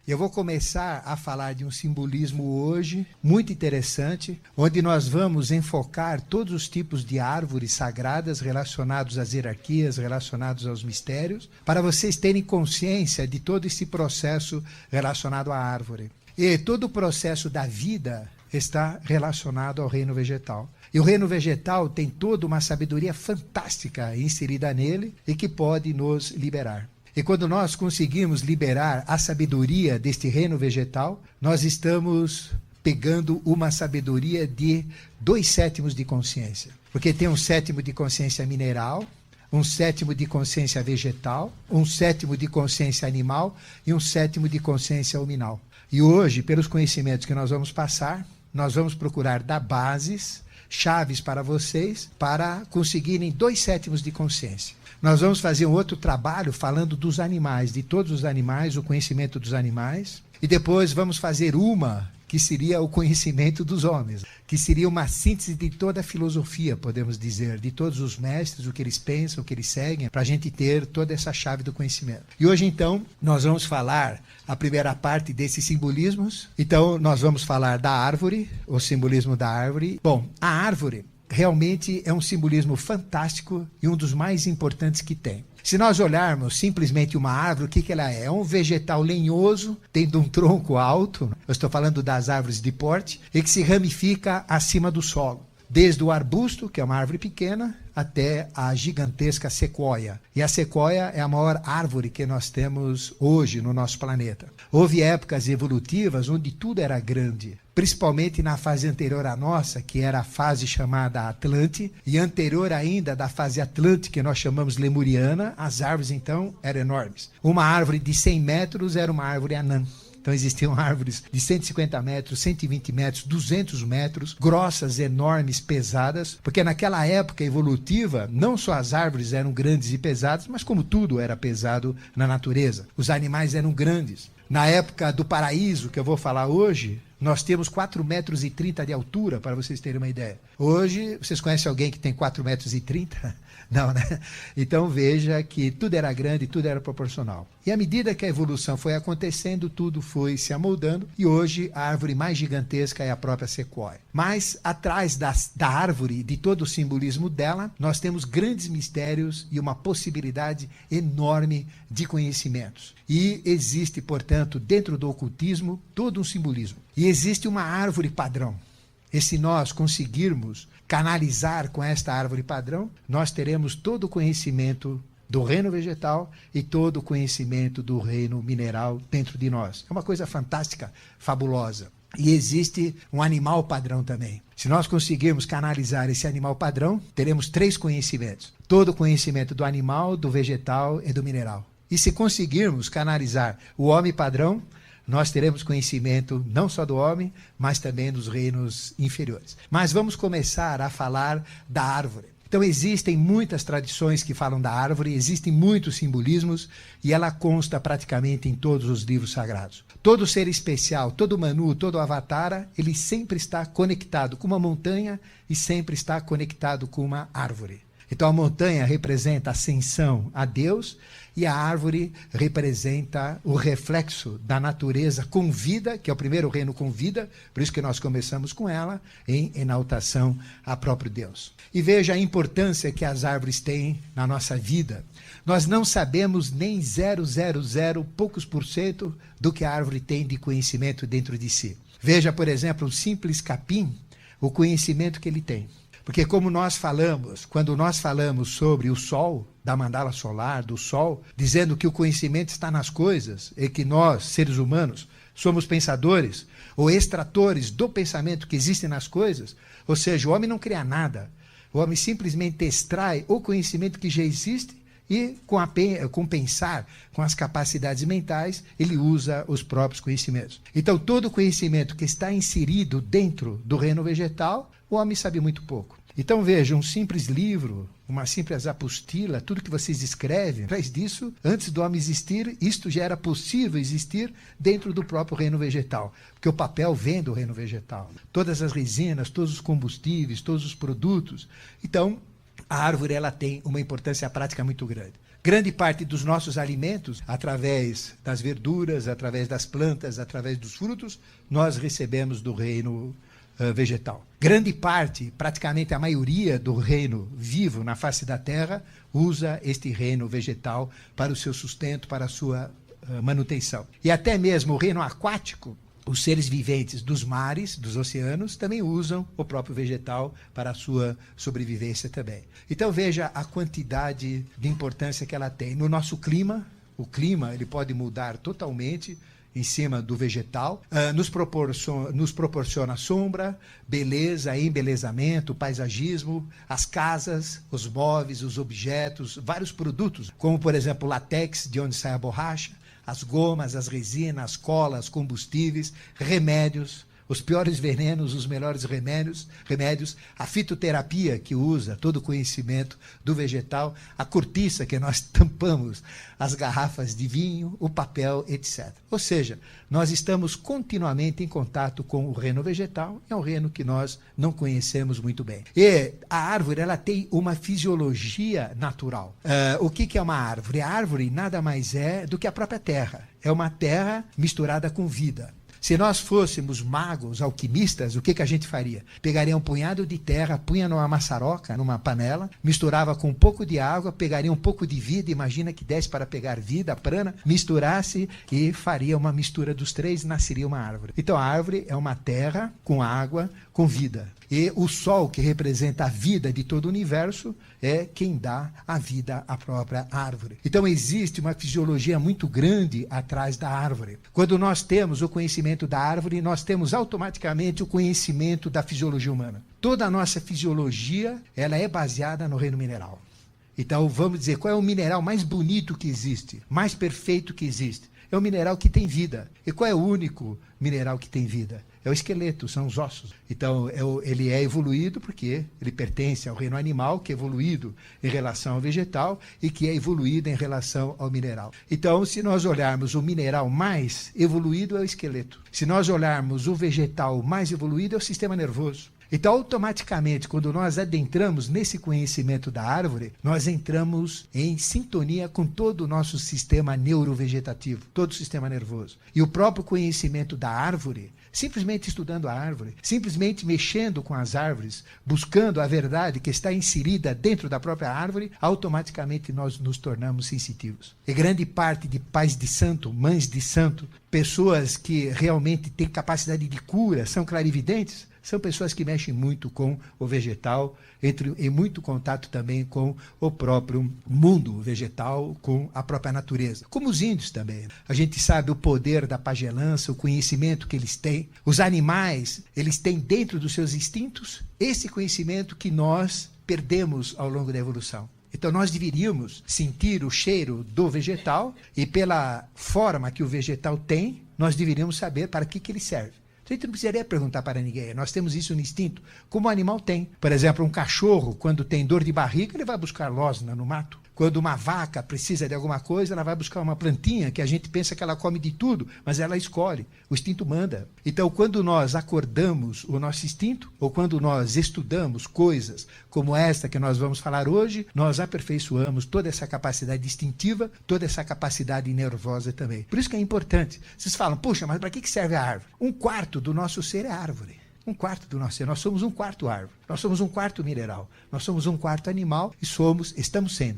Eu vou começar a falar de um simbolismo hoje muito interessante, onde nós vamos enfocar todos os tipos de árvores sagradas relacionados às hierarquias, relacionados aos mistérios, para vocês terem consciência de todo esse processo relacionado à árvore. E todo o processo da vida está relacionado ao reino vegetal. E o reino vegetal tem toda uma sabedoria fantástica inserida nele e que pode nos liberar. E quando nós conseguimos liberar a sabedoria deste reino vegetal, nós estamos pegando uma sabedoria de 2/7 de consciência. Porque tem 1/7 de consciência mineral, 1/7 de consciência vegetal, 1/7 de consciência animal e 1/7 de consciência hominal. E hoje, pelos conhecimentos que nós vamos passar, nós vamos procurar dar bases, chaves para vocês, para conseguirem 2/7 de consciência. Nós vamos fazer um outro trabalho falando dos animais, de todos os animais, o conhecimento dos animais. E depois vamos fazer uma que seria o conhecimento dos homens, que seria uma síntese de toda a filosofia, podemos dizer, de todos os mestres, o que eles pensam, o que eles seguem, para a gente ter toda essa chave do conhecimento. E hoje, então, nós vamos falar a primeira parte desses simbolismos. Então, nós vamos falar da árvore, o simbolismo da árvore. Bom, a árvore realmente é um simbolismo fantástico e um dos mais importantes que tem. Se nós olharmos simplesmente uma árvore, o que ela é? É um vegetal lenhoso, tendo um tronco alto, eu estou falando das árvores de porte, e que se ramifica acima do solo. Desde o arbusto, que é uma árvore pequena, até a gigantesca sequoia. E a sequoia é a maior árvore que nós temos hoje no nosso planeta. Houve épocas evolutivas onde tudo era grande, principalmente na fase anterior à nossa, que era a fase chamada Atlante, e anterior ainda da fase Atlante, que nós chamamos Lemuriana, as árvores então eram enormes. Uma árvore de 100 metros era uma árvore anã. Então existiam árvores de 150 metros, 120 metros, 200 metros, grossas, enormes, pesadas, porque naquela época evolutiva, não só as árvores eram grandes e pesadas, mas como tudo era pesado na natureza. Os animais eram grandes. Na época do paraíso, que eu vou falar hoje, nós temos 4,30 metros de altura, para vocês terem uma ideia. Hoje, vocês conhecem alguém que tem 4,30 metros? Não, né? Então veja que tudo era grande, tudo era proporcional. E à medida que a evolução foi acontecendo, tudo foi se amoldando e hoje a árvore mais gigantesca é a própria sequoia. Mas atrás da árvore, de todo o simbolismo dela, nós temos grandes mistérios e uma possibilidade enorme de conhecimentos. E existe, portanto, dentro do ocultismo, todo um simbolismo. E existe uma árvore padrão. E se nós conseguirmos canalizar com esta árvore padrão, nós teremos todo o conhecimento do reino vegetal e todo o conhecimento do reino mineral dentro de nós. É uma coisa fantástica, fabulosa. E existe um animal padrão também. Se nós conseguirmos canalizar esse animal padrão, teremos 3 conhecimentos. Todo o conhecimento do animal, do vegetal e do mineral. E se conseguirmos canalizar o homem padrão, nós teremos conhecimento não só do homem, mas também dos reinos inferiores. Mas vamos começar a falar da árvore. Então existem muitas tradições que falam da árvore, existem muitos simbolismos e ela consta praticamente em todos os livros sagrados. Todo ser especial, todo Manu, todo Avatara, ele sempre está conectado com uma montanha e sempre está conectado com uma árvore. Então a montanha representa a ascensão a Deus e a árvore representa o reflexo da natureza com vida, que é o primeiro reino com vida, por isso que nós começamos com ela, em enaltação a próprio Deus. E veja a importância que as árvores têm na nossa vida. Nós não sabemos nem 0,00 poucos por cento do que a árvore tem de conhecimento dentro de si. Veja, por exemplo, um simples capim, o conhecimento que ele tem. Porque como nós falamos, quando nós falamos sobre o Sol, da mandala solar, do Sol, dizendo que o conhecimento está nas coisas e que nós, seres humanos, somos pensadores ou extratores do pensamento que existe nas coisas, ou seja, o homem não cria nada, o homem simplesmente extrai o conhecimento que já existe e com pensar, com as capacidades mentais, ele usa os próprios conhecimentos. Então todo conhecimento que está inserido dentro do reino vegetal, o homem sabe muito pouco. Então veja, um simples livro, uma simples apostila, tudo que vocês escrevem, atrás disso, antes do homem existir, isto já era possível existir dentro do próprio reino vegetal, porque o papel vem do reino vegetal. Todas as resinas, todos os combustíveis, todos os produtos. Então, a árvore ela tem uma importância prática muito grande. Grande parte dos nossos alimentos, através das verduras, através das plantas, através dos frutos, nós recebemos do reino vegetal. Grande parte, praticamente a maioria do reino vivo na face da terra, usa este reino vegetal para o seu sustento, para a sua manutenção. E até mesmo o reino aquático, os seres viventes dos mares, dos oceanos, também usam o próprio vegetal para a sua sobrevivência também. Então veja a quantidade de importância que ela tem. No nosso clima, o clima ele pode mudar totalmente em cima do vegetal, nos proporciona sombra, beleza, embelezamento, paisagismo, as casas, os móveis, os objetos, vários produtos, como por exemplo o látex, de onde sai a borracha, as gomas, as resinas, as colas, combustíveis, remédios, os piores venenos, os melhores remédios, a fitoterapia que usa todo o conhecimento do vegetal, a cortiça que nós tampamos as garrafas de vinho, o papel, etc. Ou seja, nós estamos continuamente em contato com o reino vegetal, é um reino que nós não conhecemos muito bem. E a árvore ela tem uma fisiologia natural. O que é uma árvore? A árvore nada mais é do que a própria terra. É uma terra misturada com vida. Se nós fôssemos magos, alquimistas, o que a gente faria? Pegaria um punhado de terra, punha numa maçaroca, numa panela, misturava com um pouco de água, pegaria um pouco de vida, imagina que desse para pegar vida, prana, misturasse e faria uma mistura dos três, nasceria uma árvore. Então a árvore é uma terra com água, com vida. E o sol, que representa a vida de todo o universo, é quem dá a vida à própria árvore. Então existe uma fisiologia muito grande atrás da árvore. Quando nós temos o conhecimento da árvore, nós temos automaticamente o conhecimento da fisiologia humana. Toda a nossa fisiologia, ela é baseada no reino mineral. Então vamos dizer, qual é o mineral mais bonito que existe, mais perfeito que existe? É o mineral que tem vida. E qual é o único mineral que tem vida? É o esqueleto, são os ossos. Então, ele é evoluído porque ele pertence ao reino animal, que é evoluído em relação ao vegetal e que é evoluído em relação ao mineral. Então, se nós olharmos o mineral mais evoluído, é o esqueleto. Se nós olharmos o vegetal mais evoluído, é o sistema nervoso. Então, automaticamente, quando nós adentramos nesse conhecimento da árvore, nós entramos em sintonia com todo o nosso sistema neurovegetativo, todo o sistema nervoso. E o próprio conhecimento da árvore, simplesmente estudando a árvore, simplesmente mexendo com as árvores, buscando a verdade que está inserida dentro da própria árvore, automaticamente nós nos tornamos sensitivos. E grande parte de pais de santo, mães de santo, pessoas que realmente têm capacidade de cura, são clarividentes, são pessoas que mexem muito com o vegetal, em muito contato também com o próprio mundo vegetal, com a própria natureza. Como os índios também. A gente sabe o poder da pagelança, o conhecimento que eles têm. Os animais, eles têm dentro dos seus instintos esse conhecimento que nós perdemos ao longo da evolução. Então nós deveríamos sentir o cheiro do vegetal e pela forma que o vegetal tem, nós deveríamos saber para que ele serve. A gente não precisaria perguntar para ninguém, nós temos isso no instinto, como o animal tem. Por exemplo, um cachorro, quando tem dor de barriga, ele vai buscar losna no mato. Quando uma vaca precisa de alguma coisa, ela vai buscar uma plantinha, que a gente pensa que ela come de tudo, mas ela escolhe, o instinto manda. Então, quando nós acordamos o nosso instinto, ou quando nós estudamos coisas como esta que nós vamos falar hoje, nós aperfeiçoamos toda essa capacidade instintiva, toda essa capacidade nervosa também. Por isso que é importante. Vocês falam, puxa, mas para que serve a árvore? 1/4 do nosso ser é árvore. 1/4 do nosso ser. Nós somos 1/4 árvore. Nós somos 1/4 mineral. Nós somos 1/4 animal e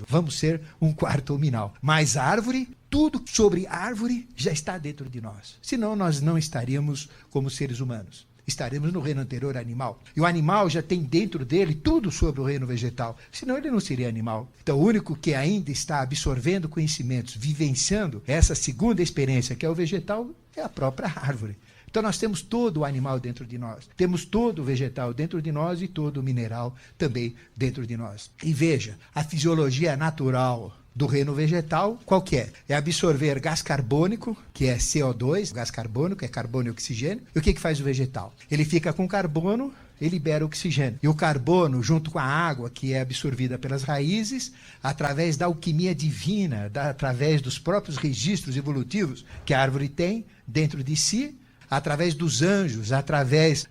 vamos ser 1/4 mineral. Mas a árvore, tudo sobre a árvore já está dentro de nós. Senão nós não estaríamos como seres humanos. Estaremos no reino anterior animal. E o animal já tem dentro dele tudo sobre o reino vegetal. Senão ele não seria animal. Então o único que ainda está absorvendo conhecimentos, vivenciando essa segunda experiência que é o vegetal, é a própria árvore. Então nós temos todo o animal dentro de nós, temos todo o vegetal dentro de nós e todo o mineral também dentro de nós. E veja, a fisiologia natural do reino vegetal, qual que é? É absorver gás carbônico, que é CO2, gás carbônico, é carbono e oxigênio. E o que faz o vegetal? Ele fica com carbono e libera oxigênio. E o carbono, junto com a água, que é absorvida pelas raízes, através da alquimia divina, através dos próprios registros evolutivos que a árvore tem dentro de si, através dos anjos, através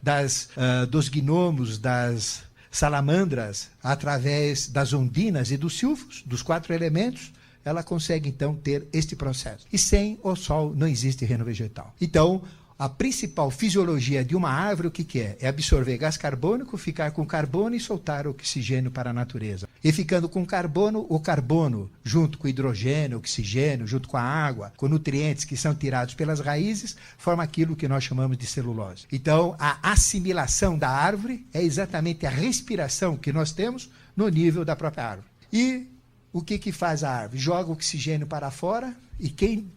dos gnomos, das salamandras, através das ondinas e dos silfos, dos 4 elementos, ela consegue então ter este processo. E sem o sol não existe reino vegetal. Então, a principal fisiologia de uma árvore, o que é? É absorver gás carbônico, ficar com carbono e soltar oxigênio para a natureza. E ficando com carbono, o carbono, junto com o hidrogênio, oxigênio, junto com a água, com nutrientes que são tirados pelas raízes, forma aquilo que nós chamamos de celulose. Então, a assimilação da árvore é exatamente a respiração que nós temos no nível da própria árvore. E o que faz a árvore? Joga oxigênio para fora. E quem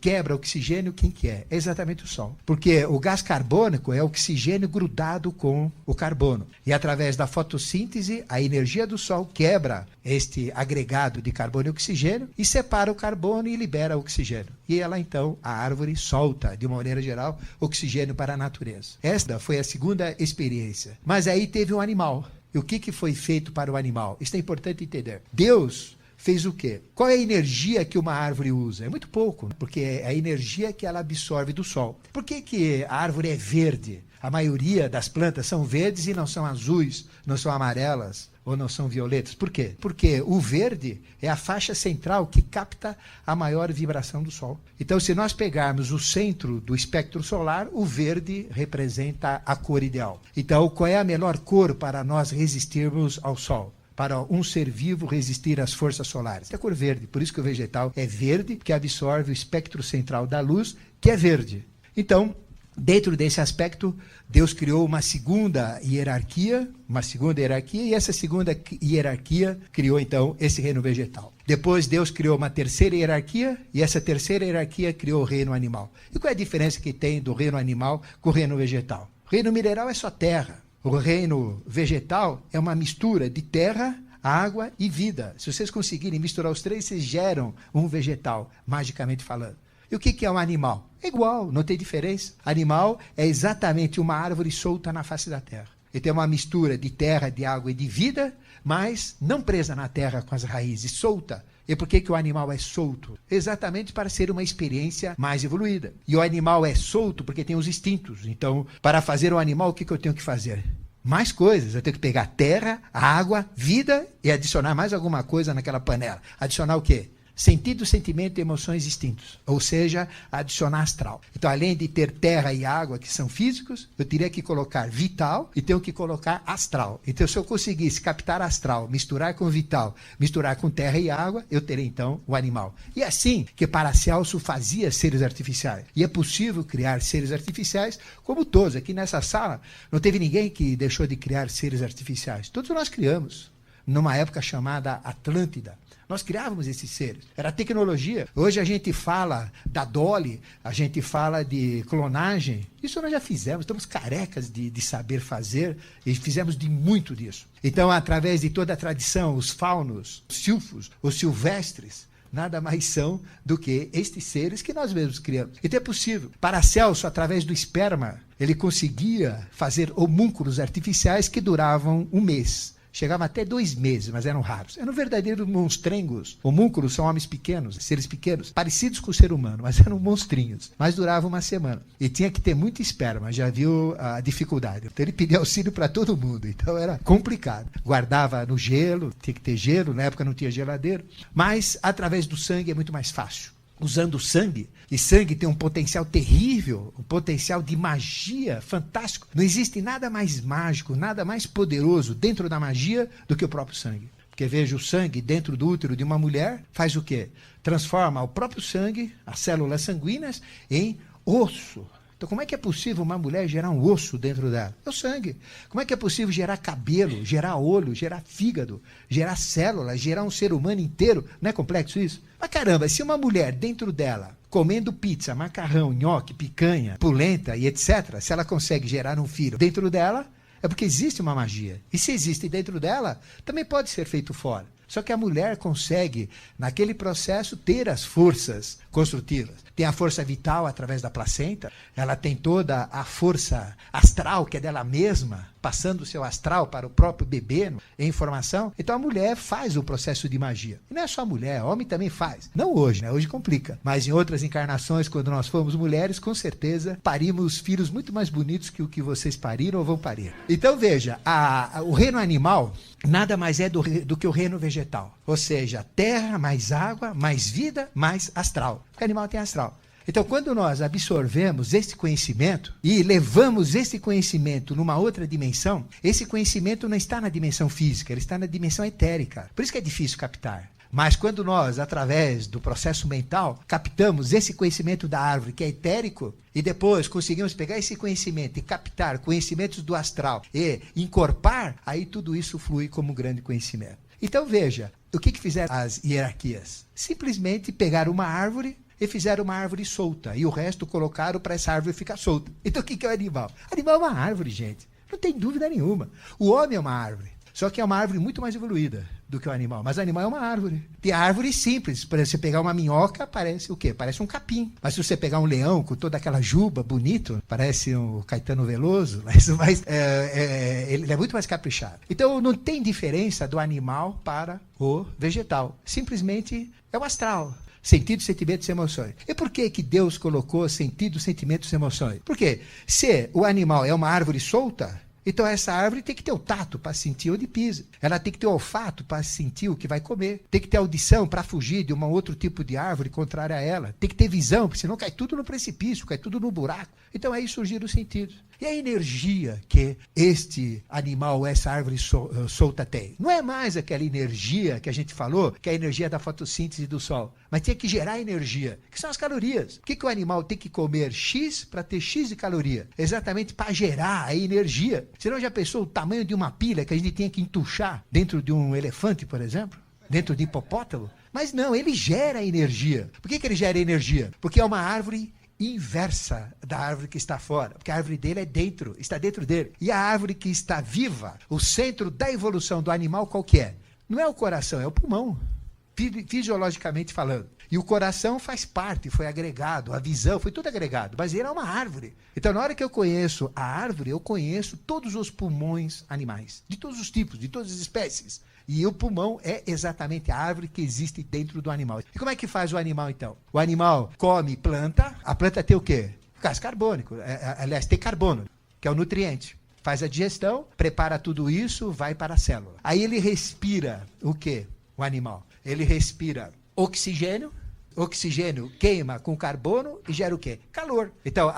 quebra oxigênio, quem que é? É exatamente o sol. Porque o gás carbônico é oxigênio grudado com o carbono. E através da fotossíntese, a energia do sol quebra este agregado de carbono e oxigênio e separa o carbono e libera o oxigênio. E ela, então, a árvore solta, de uma maneira geral, oxigênio para a natureza. Esta foi a segunda experiência. Mas aí teve um animal. E o que foi feito para o animal? Isso é importante entender. Deus fez o quê? Qual é a energia que uma árvore usa? É muito pouco, porque é a energia que ela absorve do sol. Por que a árvore é verde? A maioria das plantas são verdes e não são azuis, não são amarelas ou não são violetas. Por quê? Porque o verde é a faixa central que capta a maior vibração do sol. Então, se nós pegarmos o centro do espectro solar, o verde representa a cor ideal. Então, qual é a melhor cor para nós resistirmos ao sol? Para um ser vivo resistir às forças solares. É a cor verde, por isso que o vegetal é verde, que absorve o espectro central da luz, que é verde. Então, dentro desse aspecto, Deus criou uma segunda hierarquia, e essa segunda hierarquia criou, então, esse reino vegetal. Depois, Deus criou uma terceira hierarquia, e essa terceira hierarquia criou o reino animal. E qual é a diferença que tem do reino animal com o reino vegetal? O reino mineral é só terra. O reino vegetal é uma mistura de terra, água e vida. Se vocês conseguirem misturar os três, vocês geram um vegetal, magicamente falando. E o que é um animal? É igual, não tem diferença. Animal é exatamente uma árvore solta na face da terra. Ele tem uma mistura de terra, de água e de vida, mas não presa na terra com as raízes, solta. E por que o animal é solto? Exatamente para ser uma experiência mais evoluída. E o animal é solto porque tem os instintos. Então, para fazer o animal, o que eu tenho que fazer? Mais coisas. Eu tenho que pegar terra, água, vida e adicionar mais alguma coisa naquela panela. Adicionar o quê? Sentido, sentimento, emoções, instintos. Ou seja, adicionar astral. Então, além de ter terra e água, que são físicos, eu teria que colocar vital e tenho que colocar astral. Então, se eu conseguisse captar astral, misturar com vital, misturar com terra e água, eu teria, então, o animal. E assim que Paracelso fazia seres artificiais. E é possível criar seres artificiais, como todos. Aqui nessa sala, não teve ninguém que deixou de criar seres artificiais. Todos nós criamos, numa época chamada Atlântida. Nós criávamos esses seres. Era tecnologia. Hoje a gente fala da Dolly, a gente fala de clonagem. Isso nós já fizemos. Estamos carecas de saber fazer e fizemos de muito disso. Então, através de toda a tradição, os faunos, os silfos, os silvestres, nada mais são do que estes seres que nós mesmos criamos. Então é possível. Paracelso, através do esperma, ele conseguia fazer homúnculos artificiais que duravam um mês. Chegavam até 2 meses, mas eram raros. Eram verdadeiros monstrengos. Homúnculos são homens pequenos, seres pequenos, parecidos com o ser humano, mas eram monstrinhos. Mas duravam uma semana. E tinha que ter muito esperma, já viu a dificuldade. Então ele pedia auxílio para todo mundo, então era complicado. Guardava no gelo, tinha que ter gelo, na época não tinha geladeira. Mas através do sangue é muito mais fácil. Usando o sangue, e sangue tem um potencial terrível, um potencial de magia fantástico. Não existe nada mais mágico, nada mais poderoso dentro da magia do que o próprio sangue. Porque veja, o sangue dentro do útero de uma mulher faz o quê? Transforma o próprio sangue, as células sanguíneas, em osso. Então, como é que é possível uma mulher gerar um osso dentro dela? É o sangue. Como é que é possível gerar cabelo, gerar olho, gerar fígado, gerar células, gerar um ser humano inteiro? Não é complexo isso? Mas caramba, se uma mulher dentro dela, comendo pizza, macarrão, nhoque, picanha, polenta e etc., se ela consegue gerar um filho dentro dela, é porque existe uma magia. E se existe dentro dela, também pode ser feito fora. Só que a mulher consegue, naquele processo, ter as forças construtivas. Tem a força vital através da placenta, ela tem toda a força astral, que é dela mesma, passando o seu astral para o próprio bebê em formação. Então a mulher faz o processo de magia. E não é só a mulher, homem também faz. Não hoje, né? Hoje complica. Mas em outras encarnações, quando nós fomos mulheres, com certeza parimos filhos muito mais bonitos que o que vocês pariram ou vão parir. Então veja, o reino animal nada mais é do que o reino vegetal. Ou seja, terra, mais água, mais vida, mais astral. Porque animal tem astral. Então, quando nós absorvemos esse conhecimento e levamos esse conhecimento numa outra dimensão, esse conhecimento não está na dimensão física, ele está na dimensão etérica. Por isso que é difícil captar. Mas quando nós, através do processo mental, captamos esse conhecimento da árvore, que é etérico, e depois conseguimos pegar esse conhecimento e captar conhecimentos do astral e encorpar, aí tudo isso flui como um grande conhecimento. Então, veja, o que fizeram as hierarquias? Simplesmente pegaram uma árvore e fizeram uma árvore solta, e o resto colocaram para essa árvore ficar solta. Então o que é o animal? Animal é uma árvore, gente. Não tem dúvida nenhuma. O homem é uma árvore. Só que é uma árvore muito mais evoluída do que o animal. Mas o animal é uma árvore. Tem árvore simples. Para você pegar uma minhoca, parece o quê? Parece um capim. Mas se você pegar um leão com toda aquela juba bonito, parece um Caetano Veloso, mas ele é muito mais caprichado. Então não tem diferença do animal para o vegetal. Simplesmente é o astral. Sentidos, sentimentos e emoções. E por que Deus colocou sentidos, sentimentos e emoções? Porque se o animal é uma árvore solta, então essa árvore tem que ter o tato para sentir onde pisa. Ela tem que ter o olfato para sentir o que vai comer. Tem que ter audição para fugir de um outro tipo de árvore contrária a ela. Tem que ter visão, porque senão cai tudo no precipício, cai tudo no buraco. Então aí surgiram os sentidos. E a energia que este animal, essa árvore solta tem? Não é mais aquela energia que a gente falou, que é a energia da fotossíntese do sol. Mas tem que gerar energia, que são as calorias. Por que o animal tem que comer X para ter X de caloria? Exatamente para gerar a energia. Senão já pensou o tamanho de uma pilha que a gente tinha que entuchar dentro de um elefante, por exemplo? Dentro de hipopótamo? Mas não, ele gera energia. Por que ele gera energia? Porque é uma árvore inversa da árvore que está fora, porque a árvore dele é dentro, está dentro dele. E a árvore que está viva, o centro da evolução do animal qual que é? Não é o coração, é o pulmão, fisiologicamente falando. E o coração faz parte, foi agregado, a visão, foi tudo agregado, mas ele é uma árvore. Então, na hora que eu conheço a árvore, eu conheço todos os pulmões animais, de todos os tipos, de todas as espécies. E o pulmão é exatamente a árvore que existe dentro do animal. E como é que faz o animal, então? O animal come planta, a planta tem o quê? Gás carbônico, aliás, tem carbono, que é o nutriente. Faz a digestão, prepara tudo isso, vai para a célula. Aí ele respira o quê? O animal. Ele respira oxigênio queima com carbono e gera o quê? Calor. Então,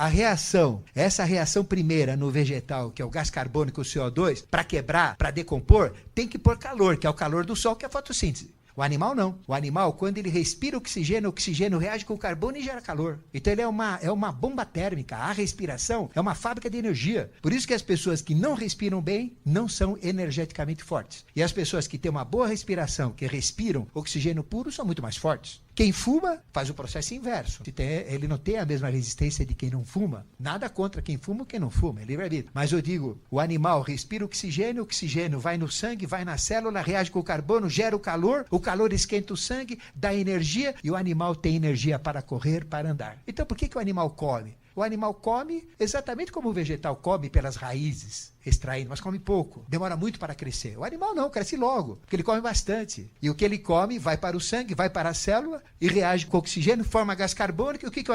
essa reação primeira no vegetal, que é o gás carbônico, o CO2, para quebrar, para decompor, tem que pôr calor, que é o calor do sol, que é a fotossíntese. O animal não. O animal, quando ele respira o oxigênio reage com o carbono e gera calor. Então ele é uma bomba térmica. A respiração é uma fábrica de energia. Por isso que as pessoas que não respiram bem não são energeticamente fortes. E as pessoas que têm uma boa respiração, que respiram oxigênio puro, são muito mais fortes. Quem fuma faz o processo inverso. Ele não tem a mesma resistência de quem não fuma. Nada contra quem fuma ou quem não fuma, é livre-arbítrio. Mas eu digo, o animal respira oxigênio vai no sangue, vai na célula, reage com o carbono, gera o calor esquenta o sangue, dá energia e o animal tem energia para correr, para andar. Então por que o animal come? O animal come exatamente como o vegetal come pelas raízes, extraindo, mas come pouco. Demora muito para crescer. O animal não, cresce logo, porque ele come bastante. E o que ele come vai para o sangue, vai para a célula e reage com oxigênio, forma gás carbônico. E o que o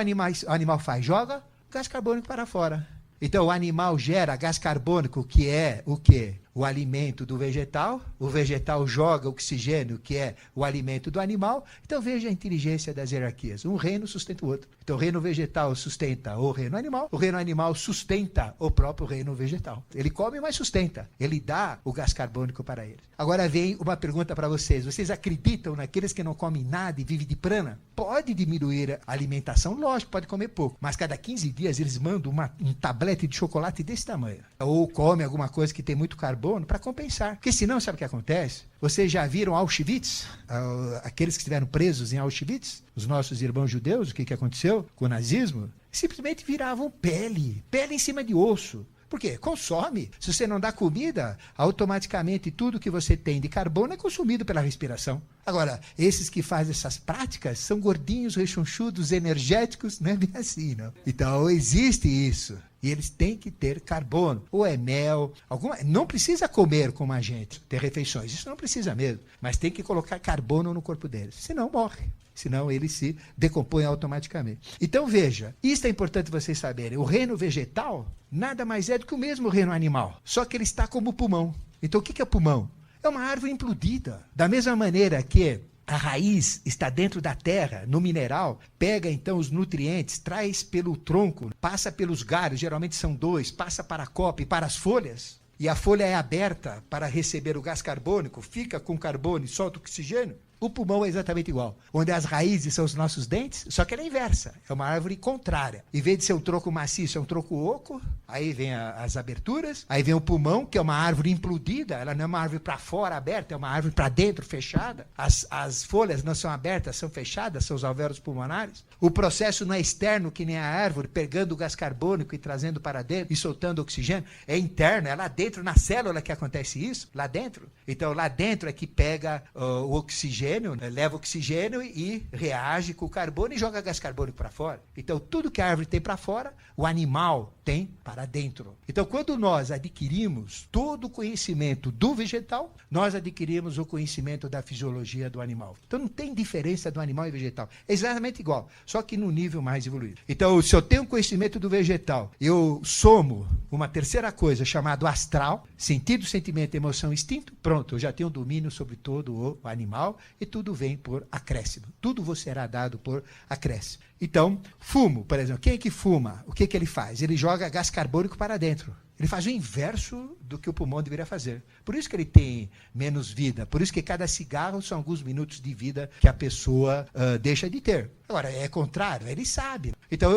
animal faz? Joga gás carbônico para fora. Então o animal gera gás carbônico, que é o quê? O alimento do vegetal, o vegetal joga oxigênio, que é o alimento do animal. Então veja a inteligência das hierarquias. Um reino sustenta o outro. Então o reino vegetal sustenta o reino animal sustenta o próprio reino vegetal. Ele come, mas sustenta. Ele dá o gás carbônico para ele. Agora vem uma pergunta para vocês. Vocês acreditam naqueles que não comem nada e vivem de prana? Pode diminuir a alimentação? Lógico, pode comer pouco. Mas cada 15 dias eles mandam um tablete de chocolate desse tamanho. Ou come alguma coisa que tem muito carbono para compensar. Porque senão, sabe o que acontece? Vocês já viram Auschwitz? Aqueles que estiveram presos em Auschwitz? Os nossos irmãos judeus, o que aconteceu com o nazismo? Simplesmente viravam pele em cima de osso. Por quê? Consome. Se você não dá comida, automaticamente tudo que você tem de carbono é consumido pela respiração. Agora, esses que fazem essas práticas são gordinhos, rechonchudos, energéticos, não é bem assim, não. Então, existe isso. E eles têm que ter carbono. Ou é mel, não precisa comer como a gente, ter refeições. Isso não precisa mesmo. Mas tem que colocar carbono no corpo deles. Senão morre. Senão ele se decompõe automaticamente. Então veja, isso é importante vocês saberem. O reino vegetal nada mais é do que o mesmo reino animal. Só que ele está como pulmão. Então o que é pulmão? É uma árvore implodida. Da mesma maneira que a raiz está dentro da terra, no mineral, pega então os nutrientes, traz pelo tronco, passa pelos galhos, geralmente são 2, passa para a copa e para as folhas, e a folha é aberta para receber o gás carbônico, fica com carbono e solta oxigênio. O pulmão é exatamente igual. Onde as raízes são os nossos dentes, só que ela é inversa. É uma árvore contrária. Em vez de ser um tronco maciço, é um tronco oco. Aí vem as aberturas. Aí vem o pulmão, que é uma árvore implodida. Ela não é uma árvore para fora aberta, é uma árvore para dentro fechada. As folhas não são abertas, são fechadas, são os alvéolos pulmonares. O processo não é externo, que nem a árvore, pegando o gás carbônico e trazendo para dentro e soltando oxigênio. É interno, é lá dentro, na célula que acontece isso. Lá dentro. Então, lá dentro é que pega o oxigênio, leva oxigênio e reage com o carbono e joga gás carbônico para fora. Então, tudo que a árvore tem para fora, o animal tem para dentro. Então, quando nós adquirimos todo o conhecimento do vegetal, nós adquirimos o conhecimento da fisiologia do animal. Então, não tem diferença do animal e vegetal. É exatamente igual, só que no nível mais evoluído. Então, se eu tenho conhecimento do vegetal, eu somo uma terceira coisa chamada astral, sentido, sentimento, emoção, instinto, pronto, eu já tenho domínio sobre todo o animal e tudo vem por acréscimo. Tudo vos será dado por acréscimo. Então, fumo, por exemplo. Quem é que fuma? O que ele faz? Ele joga gás carbônico para dentro. Ele faz o inverso do que o pulmão deveria fazer. Por isso que ele tem menos vida. Por isso que cada cigarro são alguns minutos de vida que a pessoa deixa de ter. Agora, é contrário, ele sabe. Então,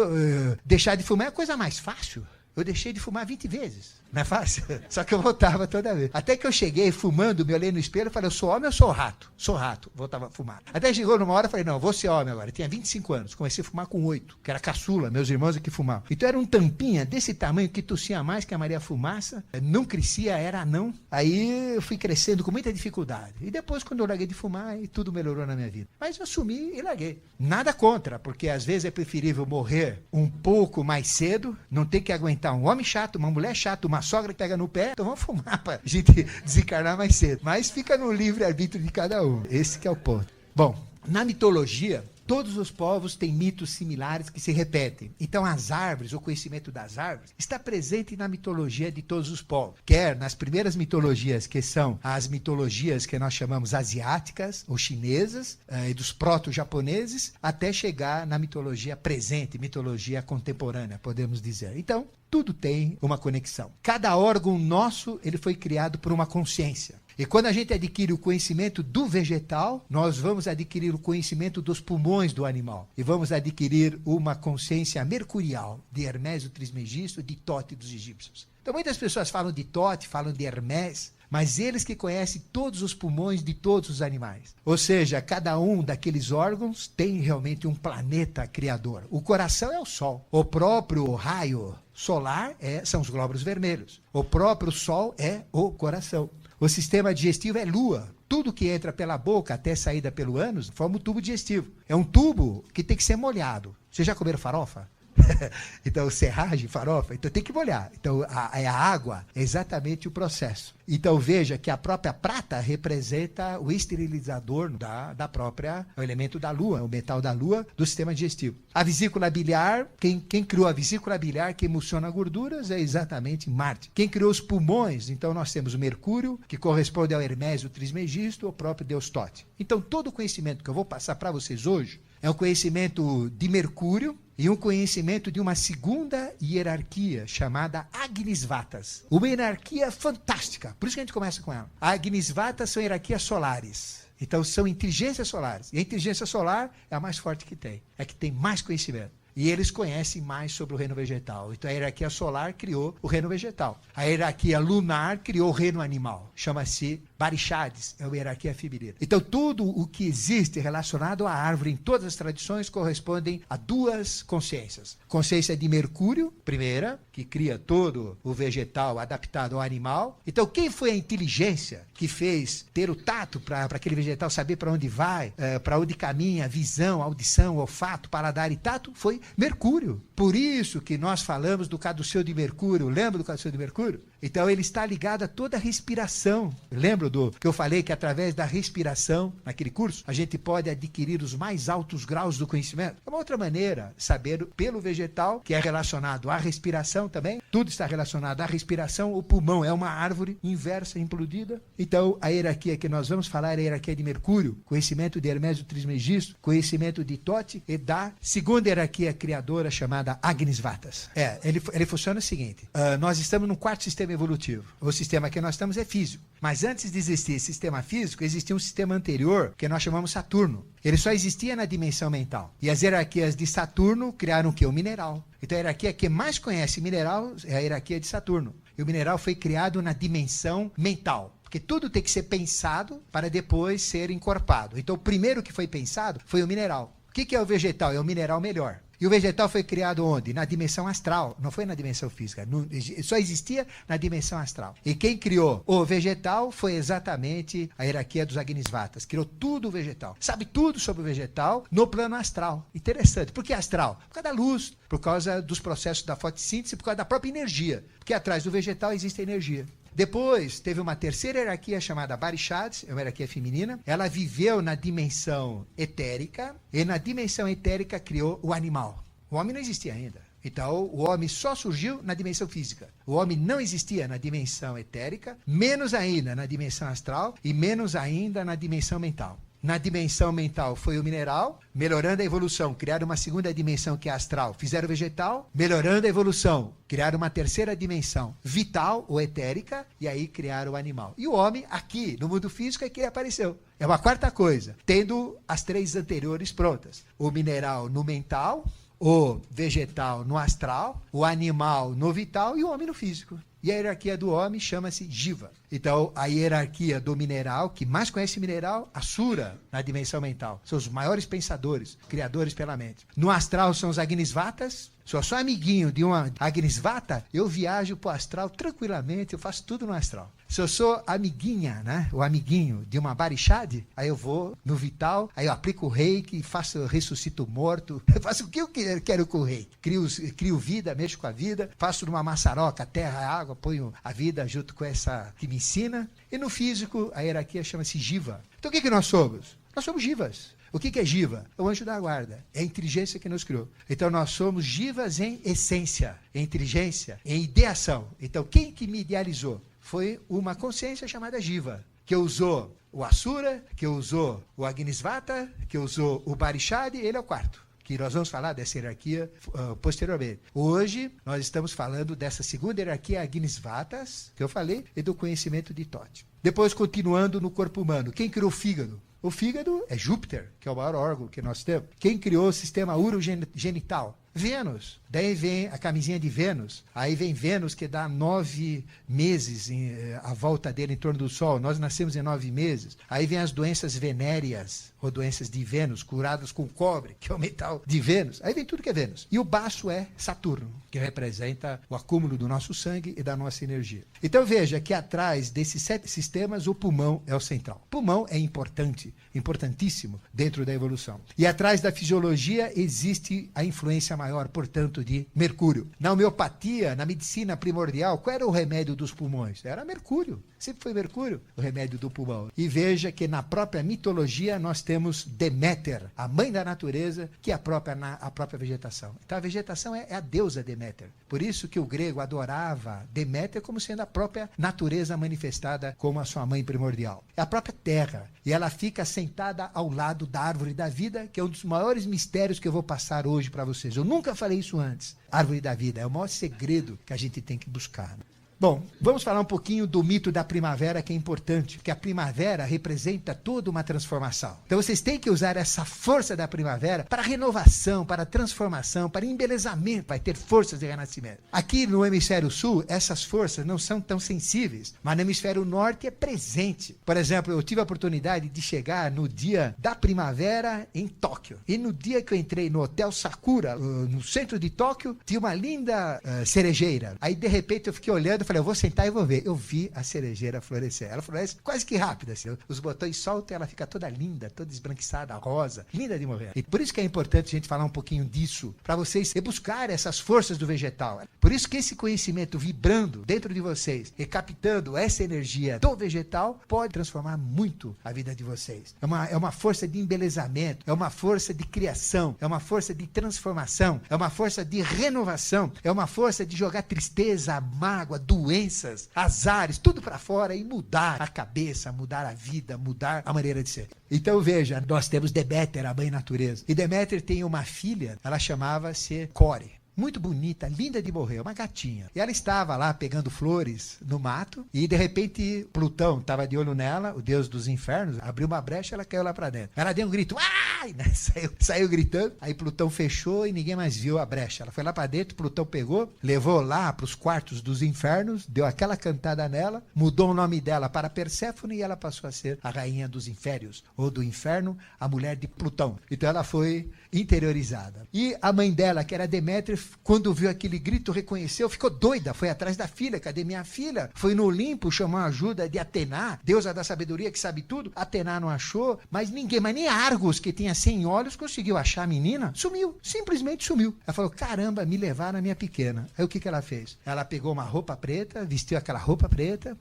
deixar de fumar é a coisa mais fácil. Eu deixei de fumar 20 vezes. Não é fácil? Só que eu voltava toda vez. Até que eu cheguei fumando, me olhei no espelho e falei, eu sou homem ou sou rato? Sou rato. Voltava a fumar. Até chegou numa hora e falei, não, vou ser homem agora. Eu tinha 25 anos. Comecei a fumar com 8, que era caçula, meus irmãos é que fumavam. Então era um tampinha desse tamanho que tossia mais que a Maria Fumaça. Não crescia, era anão. Aí eu fui crescendo com muita dificuldade. E depois, quando eu larguei de fumar, tudo melhorou na minha vida. Mas eu assumi e larguei. Nada contra, porque às vezes é preferível morrer um pouco mais cedo, não ter que aguentar um homem chato, uma mulher chata, uma sogra que pega no pé, então vamos fumar para a gente desencarnar mais cedo. Mas fica no livre-arbítrio de cada um. Esse que é o ponto. Bom, na mitologia, todos os povos têm mitos similares que se repetem. Então, as árvores, o conhecimento das árvores, está presente na mitologia de todos os povos. Quer nas primeiras mitologias, que são as mitologias que nós chamamos asiáticas ou chinesas, e dos proto-japoneses, até chegar na mitologia presente, mitologia contemporânea, podemos dizer. Então, tudo tem uma conexão. Cada órgão nosso, ele foi criado por uma consciência. E quando a gente adquire o conhecimento do vegetal, nós vamos adquirir o conhecimento dos pulmões do animal. E vamos adquirir uma consciência mercurial de Hermes, o Trismegisto, de Tote dos egípcios. Então muitas pessoas falam de Tote, falam de Hermes, mas eles que conhecem todos os pulmões de todos os animais. Ou seja, cada um daqueles órgãos tem realmente um planeta criador. O coração é o Sol. O próprio raio solar são os glóbulos vermelhos. O próprio Sol é o coração. O sistema digestivo é Lua. Tudo que entra pela boca até saída pelo ânus forma um tubo digestivo. É um tubo que tem que ser molhado. Vocês já comeram farofa? Então, serragem, farofa, então tem que molhar. Então, a água é exatamente o processo. Então, veja que a própria prata representa o esterilizador da própria, o elemento da lua, o metal da lua, do sistema digestivo. A vesícula biliar, quem criou a vesícula biliar que emulsiona gorduras é exatamente Marte. Quem criou os pulmões, então nós temos o Mercúrio, que corresponde ao Hermes, o Trismegisto, o próprio Deus Tote. Então, todo o conhecimento que eu vou passar para vocês hoje é um conhecimento de Mercúrio, e um conhecimento de uma segunda hierarquia chamada Agnisvatas. Uma hierarquia fantástica. Por isso que a gente começa com ela. Agnisvatas são hierarquias solares. Então são inteligências solares. E a inteligência solar é a mais forte que tem. É que tem mais conhecimento. E eles conhecem mais sobre o reino vegetal. Então a hierarquia solar criou o reino vegetal. A hierarquia lunar criou o reino animal. Chama-se Barixades, é a hierarquia feminina. Então tudo o que existe relacionado à árvore em todas as tradições correspondem a duas consciências. Consciência de Mercúrio, primeira, que cria todo o vegetal adaptado ao animal. Então quem foi a inteligência que fez ter o tato para aquele vegetal saber para onde vai, para onde caminha, visão, audição, olfato, paladar e tato? Foi Mercúrio. Por isso que nós falamos do caduceu de Mercúrio. Lembra do caduceu de Mercúrio? Então ele está ligado a toda a respiração. Lembra do que eu falei que através da respiração, naquele curso, a gente pode adquirir os mais altos graus do conhecimento? É uma outra maneira, saber pelo vegetal, que é relacionado à respiração também. Tudo está relacionado à respiração. O pulmão é uma árvore inversa, implodida. Então a hierarquia que nós vamos falar é a hierarquia de Mercúrio, conhecimento de Hermes Trismegisto, conhecimento de Tote e da segunda hierarquia criadora chamada Agnisvatas. Ele funciona o seguinte, nós estamos no quarto sistema evolutivo. O sistema que nós estamos é físico. Mas antes de existir sistema físico, existia um sistema anterior que nós chamamos Saturno. Ele só existia na dimensão mental. E as hierarquias de Saturno criaram o quê? O mineral. Então a hierarquia que mais conhece mineral é a hierarquia de Saturno. E o mineral foi criado na dimensão mental. Porque tudo tem que ser pensado para depois ser encorpado. Então o primeiro que foi pensado foi o mineral. O que é o vegetal? É o mineral melhor. E o vegetal foi criado onde? Na dimensão astral, não foi na dimensão física, só existia na dimensão astral. E quem criou o vegetal foi exatamente a hierarquia dos Agnisvatas, criou tudo o vegetal. Sabe tudo sobre o vegetal no plano astral. Interessante. Por que astral? Por causa da luz, por causa dos processos da fotossíntese, por causa da própria energia. Porque atrás do vegetal existe energia. Depois, teve uma terceira hierarquia chamada Barixades, é uma hierarquia feminina. Ela viveu na dimensão etérica, e na dimensão etérica criou o animal. O homem não existia ainda. Então, o homem só surgiu na dimensão física. O homem não existia na dimensão etérica, menos ainda na dimensão astral e menos ainda na dimensão mental. Na dimensão mental foi o mineral, melhorando a evolução, criaram uma segunda dimensão que é astral, fizeram o vegetal, melhorando a evolução, criaram uma terceira dimensão, vital ou etérica, e aí criaram o animal. E o homem, aqui, no mundo físico, é que ele apareceu. É uma quarta coisa, tendo as três anteriores prontas. O mineral no mental, o vegetal no astral, o animal no vital e o homem no físico. E a hierarquia do homem chama-se Jiva. Então, a hierarquia do mineral, que mais conhece mineral, Asura, na dimensão mental. São os maiores pensadores, criadores pela mente. No astral são os Agnisvatas. Se eu sou amiguinho de uma Agnisvata, eu viajo para o astral tranquilamente, eu faço tudo no astral. Se eu sou amiguinha, né, o amiguinho de uma Barixade, aí eu vou no vital, aí eu aplico o reiki, ressuscito o morto, eu faço o que eu quero com o reiki. Crio vida, mexo com a vida, faço numa maçaroca, terra, água, ponho a vida junto com essa que me ensina. E no físico, a hierarquia chama-se Jiva. Então o que nós somos? Nós somos Jivas. O que é Jiva? É o anjo da guarda. É a inteligência que nos criou. Então nós somos Jivas em essência, em inteligência, em ideação. Então quem que me idealizou? Foi uma consciência chamada Jiva, que usou o Asura, que usou o Agnisvata, que usou o Barixade, ele é o quarto. Que nós vamos falar dessa hierarquia posteriormente. Hoje, nós estamos falando dessa segunda hierarquia Agnisvatas, que eu falei, e do conhecimento de Tote. Depois, continuando no corpo humano, quem criou o fígado? O fígado é Júpiter, que é o maior órgão que nós temos. Quem criou o sistema urogenital? Vênus. Daí vem a camisinha de Vênus. Aí vem Vênus, que dá 9 meses a volta dele em torno do Sol. Nós nascemos em 9 meses. Aí vem as doenças venéreas, ou doenças de Vênus, curadas com cobre, que é o metal de Vênus. Aí vem tudo que é Vênus. E o baço é Saturno, que representa o acúmulo do nosso sangue e da nossa energia. Então veja que atrás desses 7 sistemas, o pulmão é o central. O pulmão é importante, importantíssimo dentro da evolução. E atrás da fisiologia existe a influência maior, portanto, de Mercúrio. Na homeopatia, na medicina primordial, qual era o remédio dos pulmões? Era Mercúrio. Sempre foi Mercúrio o remédio do pulmão. E veja que na própria mitologia nós temos Deméter, a mãe da natureza, que é a própria vegetação. Então a vegetação é a deusa Deméter. Por isso que o grego adorava Deméter como sendo a própria natureza manifestada como a sua mãe primordial. É a própria terra. E ela fica sentada ao lado da árvore da vida, que é um dos maiores mistérios que eu vou passar hoje para vocês. Eu nunca falei isso antes. Árvore da vida é o maior segredo que a gente tem que buscar. Bom, vamos falar um pouquinho do mito da primavera, que é importante, porque a primavera representa toda uma transformação. Então vocês têm que usar essa força da primavera para renovação, para transformação, para embelezamento, vai ter forças de renascimento. Aqui no hemisfério sul, essas forças não são tão sensíveis, mas no hemisfério norte é presente. Por exemplo, eu tive a oportunidade de chegar no dia da primavera em Tóquio. E no dia que eu entrei no Hotel Sakura, no centro de Tóquio, tinha uma linda cerejeira. Aí, de repente, eu fiquei olhando, falei, eu vou sentar e vou ver. Eu vi a cerejeira florescer. Ela floresce quase que rápida, assim. Os botões soltam e ela fica toda linda, toda esbranquiçada, rosa, linda de morrer. E por isso que é importante a gente falar um pouquinho disso, para vocês buscar essas forças do vegetal. Por isso que esse conhecimento vibrando dentro de vocês, recaptando essa energia do vegetal, pode transformar muito a vida de vocês. É uma força de embelezamento, é uma força de criação, é uma força de transformação, é uma força de renovação, é uma força de jogar tristeza, mágoa, doenças, azares, tudo para fora e mudar a cabeça, mudar a vida, mudar a maneira de ser. Então veja, nós temos Deméter, a mãe natureza. E Deméter tem uma filha, ela chamava-se Core. Muito bonita, linda de morrer, uma gatinha. E ela estava lá pegando flores no mato e de repente Plutão estava de olho nela, o deus dos infernos, abriu uma brecha e ela caiu lá para dentro. Ela deu um grito, ai! Saiu gritando, aí Plutão fechou e ninguém mais viu a brecha. Ela foi lá para dentro, Plutão pegou, levou lá para os quartos dos infernos, deu aquela cantada nela, mudou o nome dela para Perséfone e ela passou a ser a rainha dos inférios, ou do inferno, a mulher de Plutão. Então ela foi interiorizada. E a mãe dela, que era Deméter, quando viu aquele grito, reconheceu, ficou doida, foi atrás da filha. Cadê minha filha? Foi no Olimpo, chamou a ajuda de Atena, deusa da sabedoria que sabe tudo. Atena não achou, mas ninguém, mas nem Argos, que tinha 100 olhos, conseguiu achar a menina. Sumiu, simplesmente sumiu. Ela falou, caramba, me levaram a minha pequena. Aí o que ela fez? Ela pegou uma roupa preta, vestiu aquela roupa preta,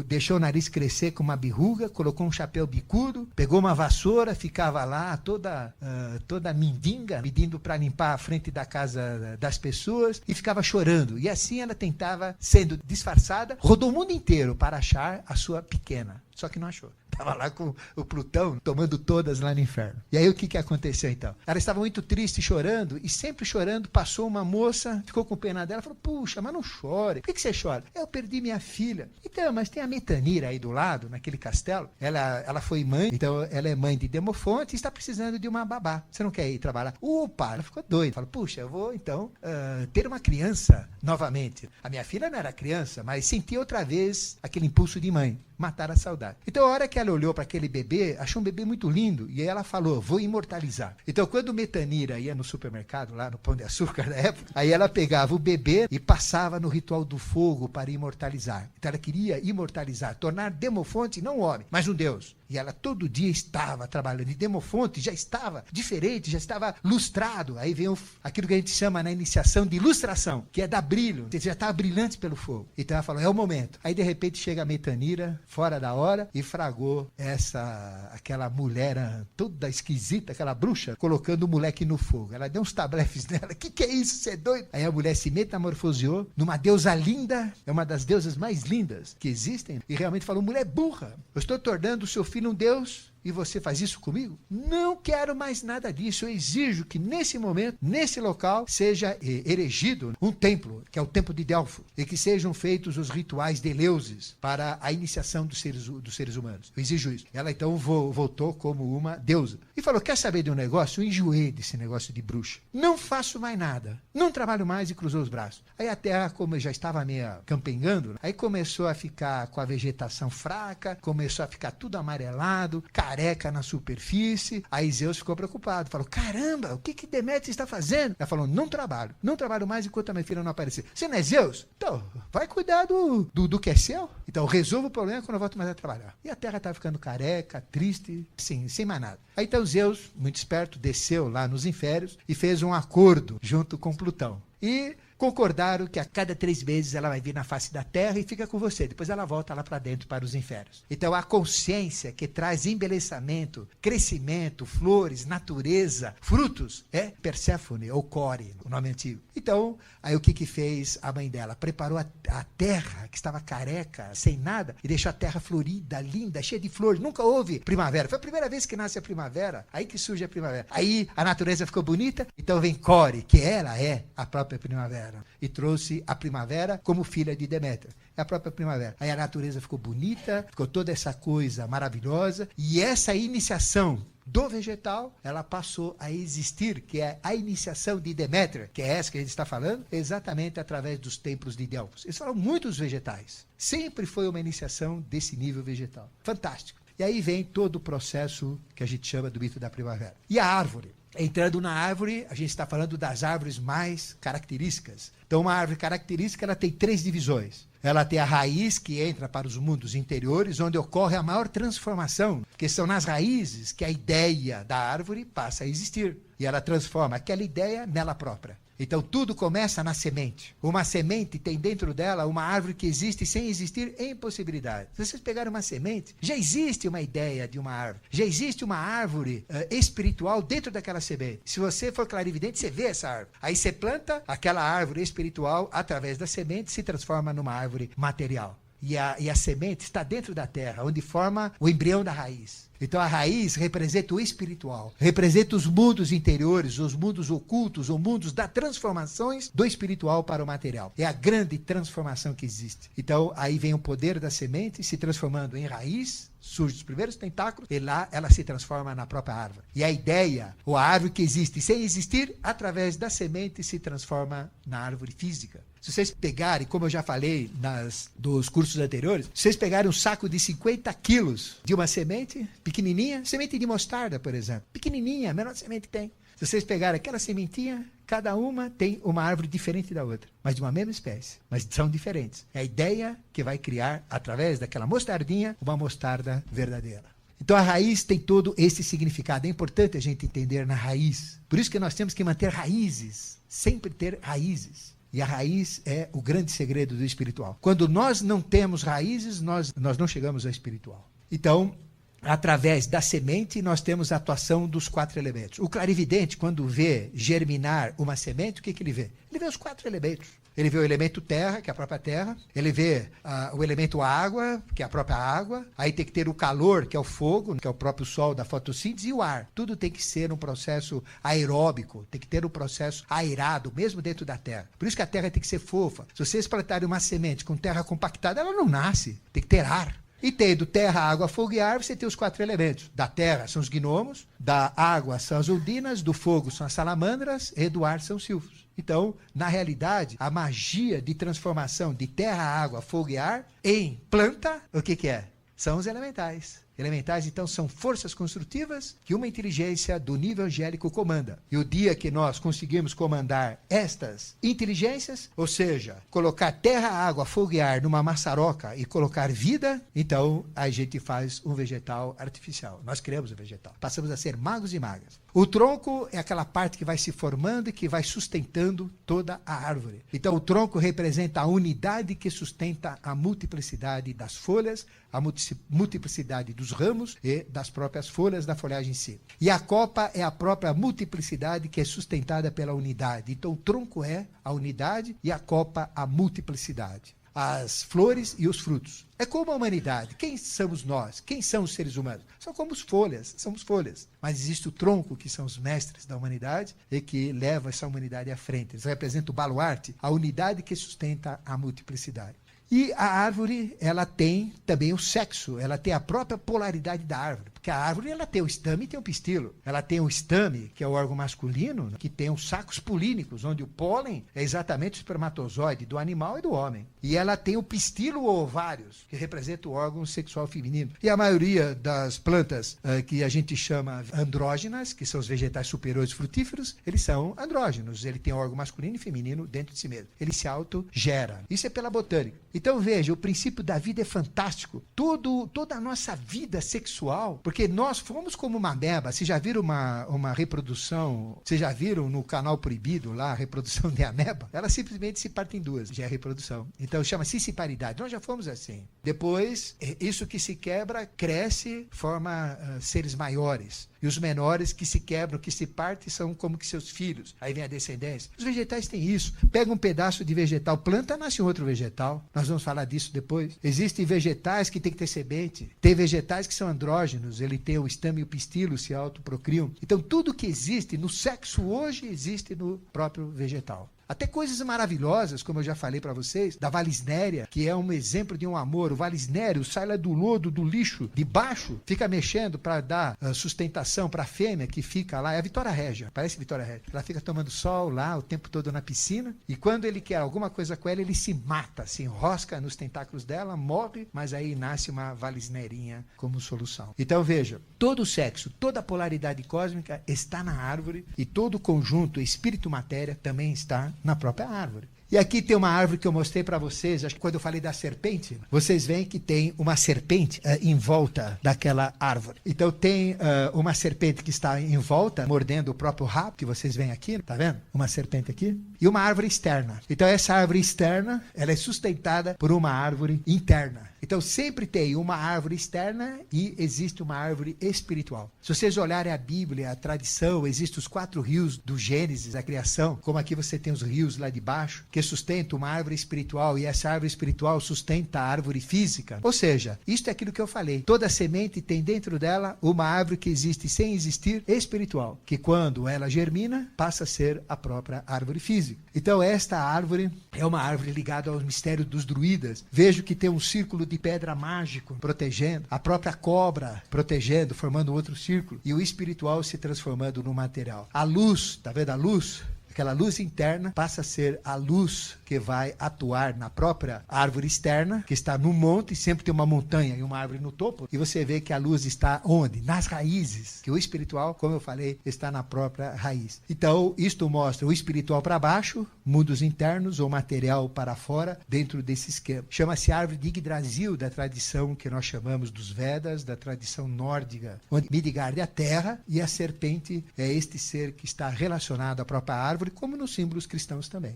deixou o nariz crescer com uma birruga, colocou um chapéu bicudo, pegou uma vassoura, ficava lá toda mindinga, pedindo para limpar a frente da casa das pessoas e ficava chorando. E assim ela tentava, sendo disfarçada, rodou o mundo inteiro para achar a sua pequena. Só que não achou. Estava lá com o Plutão tomando todas lá no inferno. E aí o que aconteceu então? Ela estava muito triste, chorando, e sempre chorando, passou uma moça, ficou com pena dela, falou, puxa, mas não chore. Por que você chora? Eu perdi minha filha. Então, mas tem a Metanira aí do lado, naquele castelo. Ela foi mãe, então ela é mãe de Demofonte e está precisando de uma babá. Você não quer ir trabalhar? Opa, ela ficou doida. Falou, puxa, eu vou então ter uma criança novamente. A minha filha não era criança, mas senti outra vez aquele impulso de mãe. Matar a saudade. Então, a hora que ela olhou para aquele bebê, achou um bebê muito lindo, e aí ela falou, vou imortalizar. Então, quando Metanira ia no supermercado, lá no Pão de Açúcar da época, aí ela pegava o bebê e passava no ritual do fogo para imortalizar. Então, ela queria imortalizar, tornar Demofonte não um homem, mas um deus. E ela todo dia estava trabalhando. E Demofonte já estava diferente, já estava lustrado. Aí vem aquilo que a gente chama na iniciação de ilustração, que é dar brilho. Você já estava brilhante pelo fogo. Então ela falou, é o momento. Aí de repente chega a Metanira, fora da hora, e fragou aquela mulher toda esquisita, aquela bruxa, colocando o moleque no fogo. Ela deu uns tablefes nela. O que é isso? Você é doido? Aí a mulher se metamorfoseou numa deusa linda, é uma das deusas mais lindas que existem, e realmente falou, mulher burra, eu estou tornando o seu filho um deus e você faz isso comigo? Não quero mais nada disso. Eu exijo que nesse momento, nesse local, seja erigido um templo, que é o templo de Delfos, e que sejam feitos os rituais de Eleusis para a iniciação dos seres humanos. Eu exijo isso. Ela então voltou como uma deusa. E falou, quer saber de um negócio? Eu enjoei desse negócio de bruxa. Não faço mais nada. Não trabalho mais, e cruzou os braços. Aí a terra, como já estava meio campengando, aí começou a ficar com a vegetação fraca, começou a ficar tudo amarelado, careca na superfície. Aí Zeus ficou preocupado, falou, caramba, o que Deméter está fazendo? Ela falou, não trabalho mais enquanto a minha filha não aparecer. Você não é Zeus? Então, vai cuidar do que é seu. Então, resolva o problema quando eu volto mais a trabalhar. E a terra estava ficando careca, triste, sem mais nada. Aí então Zeus, muito esperto, desceu lá nos inférios e fez um acordo junto com Plutão. E concordaram que a cada 3 meses ela vai vir na face da terra e fica com você. Depois ela volta lá para dentro, para os inférios. Então a consciência que traz embelezamento, crescimento, flores, natureza, frutos, é Perséfone, ou Core, o nome antigo. Então, aí o que fez a mãe dela? Preparou a terra, que estava careca, sem nada, e deixou a terra florida, linda, cheia de flores. Nunca houve primavera. Foi a primeira vez que nasce a primavera. Aí que surge a primavera. Aí a natureza ficou bonita, então vem Core, que ela é a própria primavera. primavera. E trouxe a primavera como filha de Deméter. É a própria primavera. Aí a natureza ficou bonita, ficou toda essa coisa maravilhosa. E essa iniciação do vegetal, ela passou a existir, que é a iniciação de Deméter, que é essa que a gente está falando, exatamente através dos templos de Delfos. Eles falam muito dos vegetais. Sempre foi uma iniciação desse nível vegetal. Fantástico. E aí vem todo o processo que a gente chama do mito da primavera. E a árvore? Entrando na árvore, a gente está falando das árvores mais características. Então, uma árvore característica, ela tem 3 divisões. Ela tem a raiz, que entra para os mundos interiores, onde ocorre a maior transformação, que são nas raízes que a ideia da árvore passa a existir. E ela transforma aquela ideia nela própria. Então, tudo começa na semente. Uma semente tem dentro dela uma árvore que existe sem existir em possibilidade. Se vocês pegarem uma semente, já existe uma ideia de uma árvore. Já existe uma árvore espiritual dentro daquela semente. Se você for clarividente, você vê essa árvore. Aí você planta aquela árvore espiritual, através da semente, se transforma numa árvore material. E a semente está dentro da terra, onde forma o embrião da raiz. Então a raiz representa o espiritual, representa os mundos interiores, os mundos ocultos, os mundos das transformações do espiritual para o material. É a grande transformação que existe. Então aí vem o poder da semente se transformando em raiz, surgem os primeiros tentáculos e lá ela se transforma na própria árvore. E a ideia, ou a árvore que existe sem existir, através da semente se transforma na árvore física. Se vocês pegarem, como eu já falei dos cursos anteriores, se vocês pegarem um saco de 50 quilos de uma semente pequenininha, semente de mostarda, por exemplo, pequenininha, a menor semente que tem. Se vocês pegarem aquela sementinha, cada uma tem uma árvore diferente da outra, mas de uma mesma espécie, mas são diferentes. É a ideia que vai criar, através daquela mostardinha, uma mostarda verdadeira. Então a raiz tem todo esse significado. É importante a gente entender na raiz. Por isso que nós temos que manter raízes, sempre ter raízes. E a raiz é o grande segredo do espiritual. Quando nós não temos raízes, nós não chegamos ao espiritual. Então, através da semente, nós temos a atuação dos 4 elementos. O clarividente, quando vê germinar uma semente, o que ele vê? Ele vê os 4 elementos. Ele vê o elemento terra, que é a própria terra. Ele vê o elemento água, que é a própria água. Aí tem que ter o calor, que é o fogo, que é o próprio sol da fotossíntese, e o ar. Tudo tem que ser um processo aeróbico, tem que ter um processo aerado, mesmo dentro da terra. Por isso que a terra tem que ser fofa. Se vocês plantarem uma semente com terra compactada, ela não nasce. Tem que ter ar. E tendo terra, água, fogo e ar, você tem os 4 elementos. Da terra são os gnomos, da água são as ondinas, do fogo são as salamandras e do ar são os silfos. Então, na realidade, a magia de transformação de terra, água, fogo e ar em planta, o que é? São os elementais. Elementais, então, são forças construtivas que uma inteligência do nível angélico comanda. E o dia que nós conseguimos comandar estas inteligências, ou seja, colocar terra, água, fogo e ar numa maçaroca e colocar vida, então a gente faz um vegetal artificial. Nós criamos o vegetal. Passamos a ser magos e magas. O tronco é aquela parte que vai se formando e que vai sustentando toda a árvore. Então, o tronco representa a unidade que sustenta a multiplicidade das folhas, a multiplicidade dos ramos e das próprias folhas da folhagem em si. E a copa é a própria multiplicidade que é sustentada pela unidade. Então, o tronco é a unidade e a copa a multiplicidade. As flores e os frutos. É como a humanidade. Quem somos nós? Quem são os seres humanos? São como folhas, somos folhas. Mas existe o tronco, que são os mestres da humanidade, e que leva essa humanidade à frente. Eles representam o baluarte, a unidade que sustenta a multiplicidade. E a árvore, ela tem também o sexo, ela tem a própria polaridade da árvore. Porque a árvore, ela tem o estame e tem o pistilo. Ela tem o estame, que é o órgão masculino, que tem os sacos polínicos, onde o pólen é exatamente o espermatozoide do animal e do homem. E ela tem o pistilo ou ovários, que representa o órgão sexual feminino. E a maioria das plantas que a gente chama andrógenas, que são os vegetais superiores frutíferos, eles são andrógenos. Ele tem órgão masculino e feminino dentro de si mesmo. Ele se autogera. Isso é pela botânica. Então veja, o princípio da vida é fantástico. Toda a nossa vida sexual, porque nós fomos como uma ameba. Vocês já viram uma reprodução? Vocês já viram no canal proibido lá a reprodução de ameba? Ela simplesmente se parte em duas, já é reprodução. Então chama siciparidade. Nós já fomos assim. Depois, isso que se quebra, cresce, forma seres maiores. E os menores que se quebram, que se partem, são como que seus filhos. Aí vem a descendência. Os vegetais têm isso. Pega um pedaço de vegetal, planta, nasce outro vegetal. Nós vamos falar disso depois. Existem vegetais que tem que ter semente. Tem vegetais que são andrógenos. Ele tem o estame e o pistilo, se autoprocriam. Então, tudo que existe no sexo hoje, existe no próprio vegetal. Até coisas maravilhosas, como eu já falei para vocês, da Valisnéria, que é um exemplo de um amor. O Valisnério sai lá do lodo, do lixo, de baixo, fica mexendo para dar sustentação para a fêmea que fica lá. É a Vitória Régia, parece Vitória Régia. Ela fica tomando sol lá o tempo todo na piscina, e quando ele quer alguma coisa com ela, ele se mata, se enrosca nos tentáculos dela, morre, mas aí nasce uma Valisnerinha como solução. Então veja, todo o sexo, toda a polaridade cósmica está na árvore, e todo o conjunto espírito-matéria também está na própria árvore. E aqui tem uma árvore que eu mostrei para vocês, acho que quando eu falei da serpente, vocês veem que tem uma serpente em volta daquela árvore. Então tem uma serpente que está em volta, mordendo o próprio rabo, que vocês veem aqui, tá vendo? Uma serpente aqui. E uma árvore externa. Então essa árvore externa, ela é sustentada por uma árvore interna. Então sempre tem uma árvore externa e existe uma árvore espiritual. Se vocês olharem a Bíblia, a tradição, existem os 4 rios do Gênesis, da criação, como aqui você tem os rios lá de baixo, que sustentam uma árvore espiritual, e essa árvore espiritual sustenta a árvore física. Ou seja, isto é aquilo que eu falei. Toda semente tem dentro dela uma árvore que existe sem existir, espiritual, que quando ela germina, passa a ser a própria árvore física. Então esta árvore é uma árvore ligada aos mistérios dos druidas. Vejo que tem um círculo de pedra mágico protegendo, a própria cobra protegendo, formando outro círculo, e o espiritual se transformando no material. A luz, tá vendo a luz? Aquela luz interna passa a ser a luz que vai atuar na própria árvore externa, que está no monte, sempre tem uma montanha e uma árvore no topo, e você vê que a luz está onde? Nas raízes, que o espiritual, como eu falei, está na própria raiz. Então, isto mostra o espiritual para baixo, mundos internos ou material para fora, dentro desse esquema. Chama-se árvore de Yggdrasil, da tradição que nós chamamos dos Vedas, da tradição nórdica, onde Midgard é a terra e a serpente é este ser que está relacionado à própria árvore, como nos símbolos cristãos também.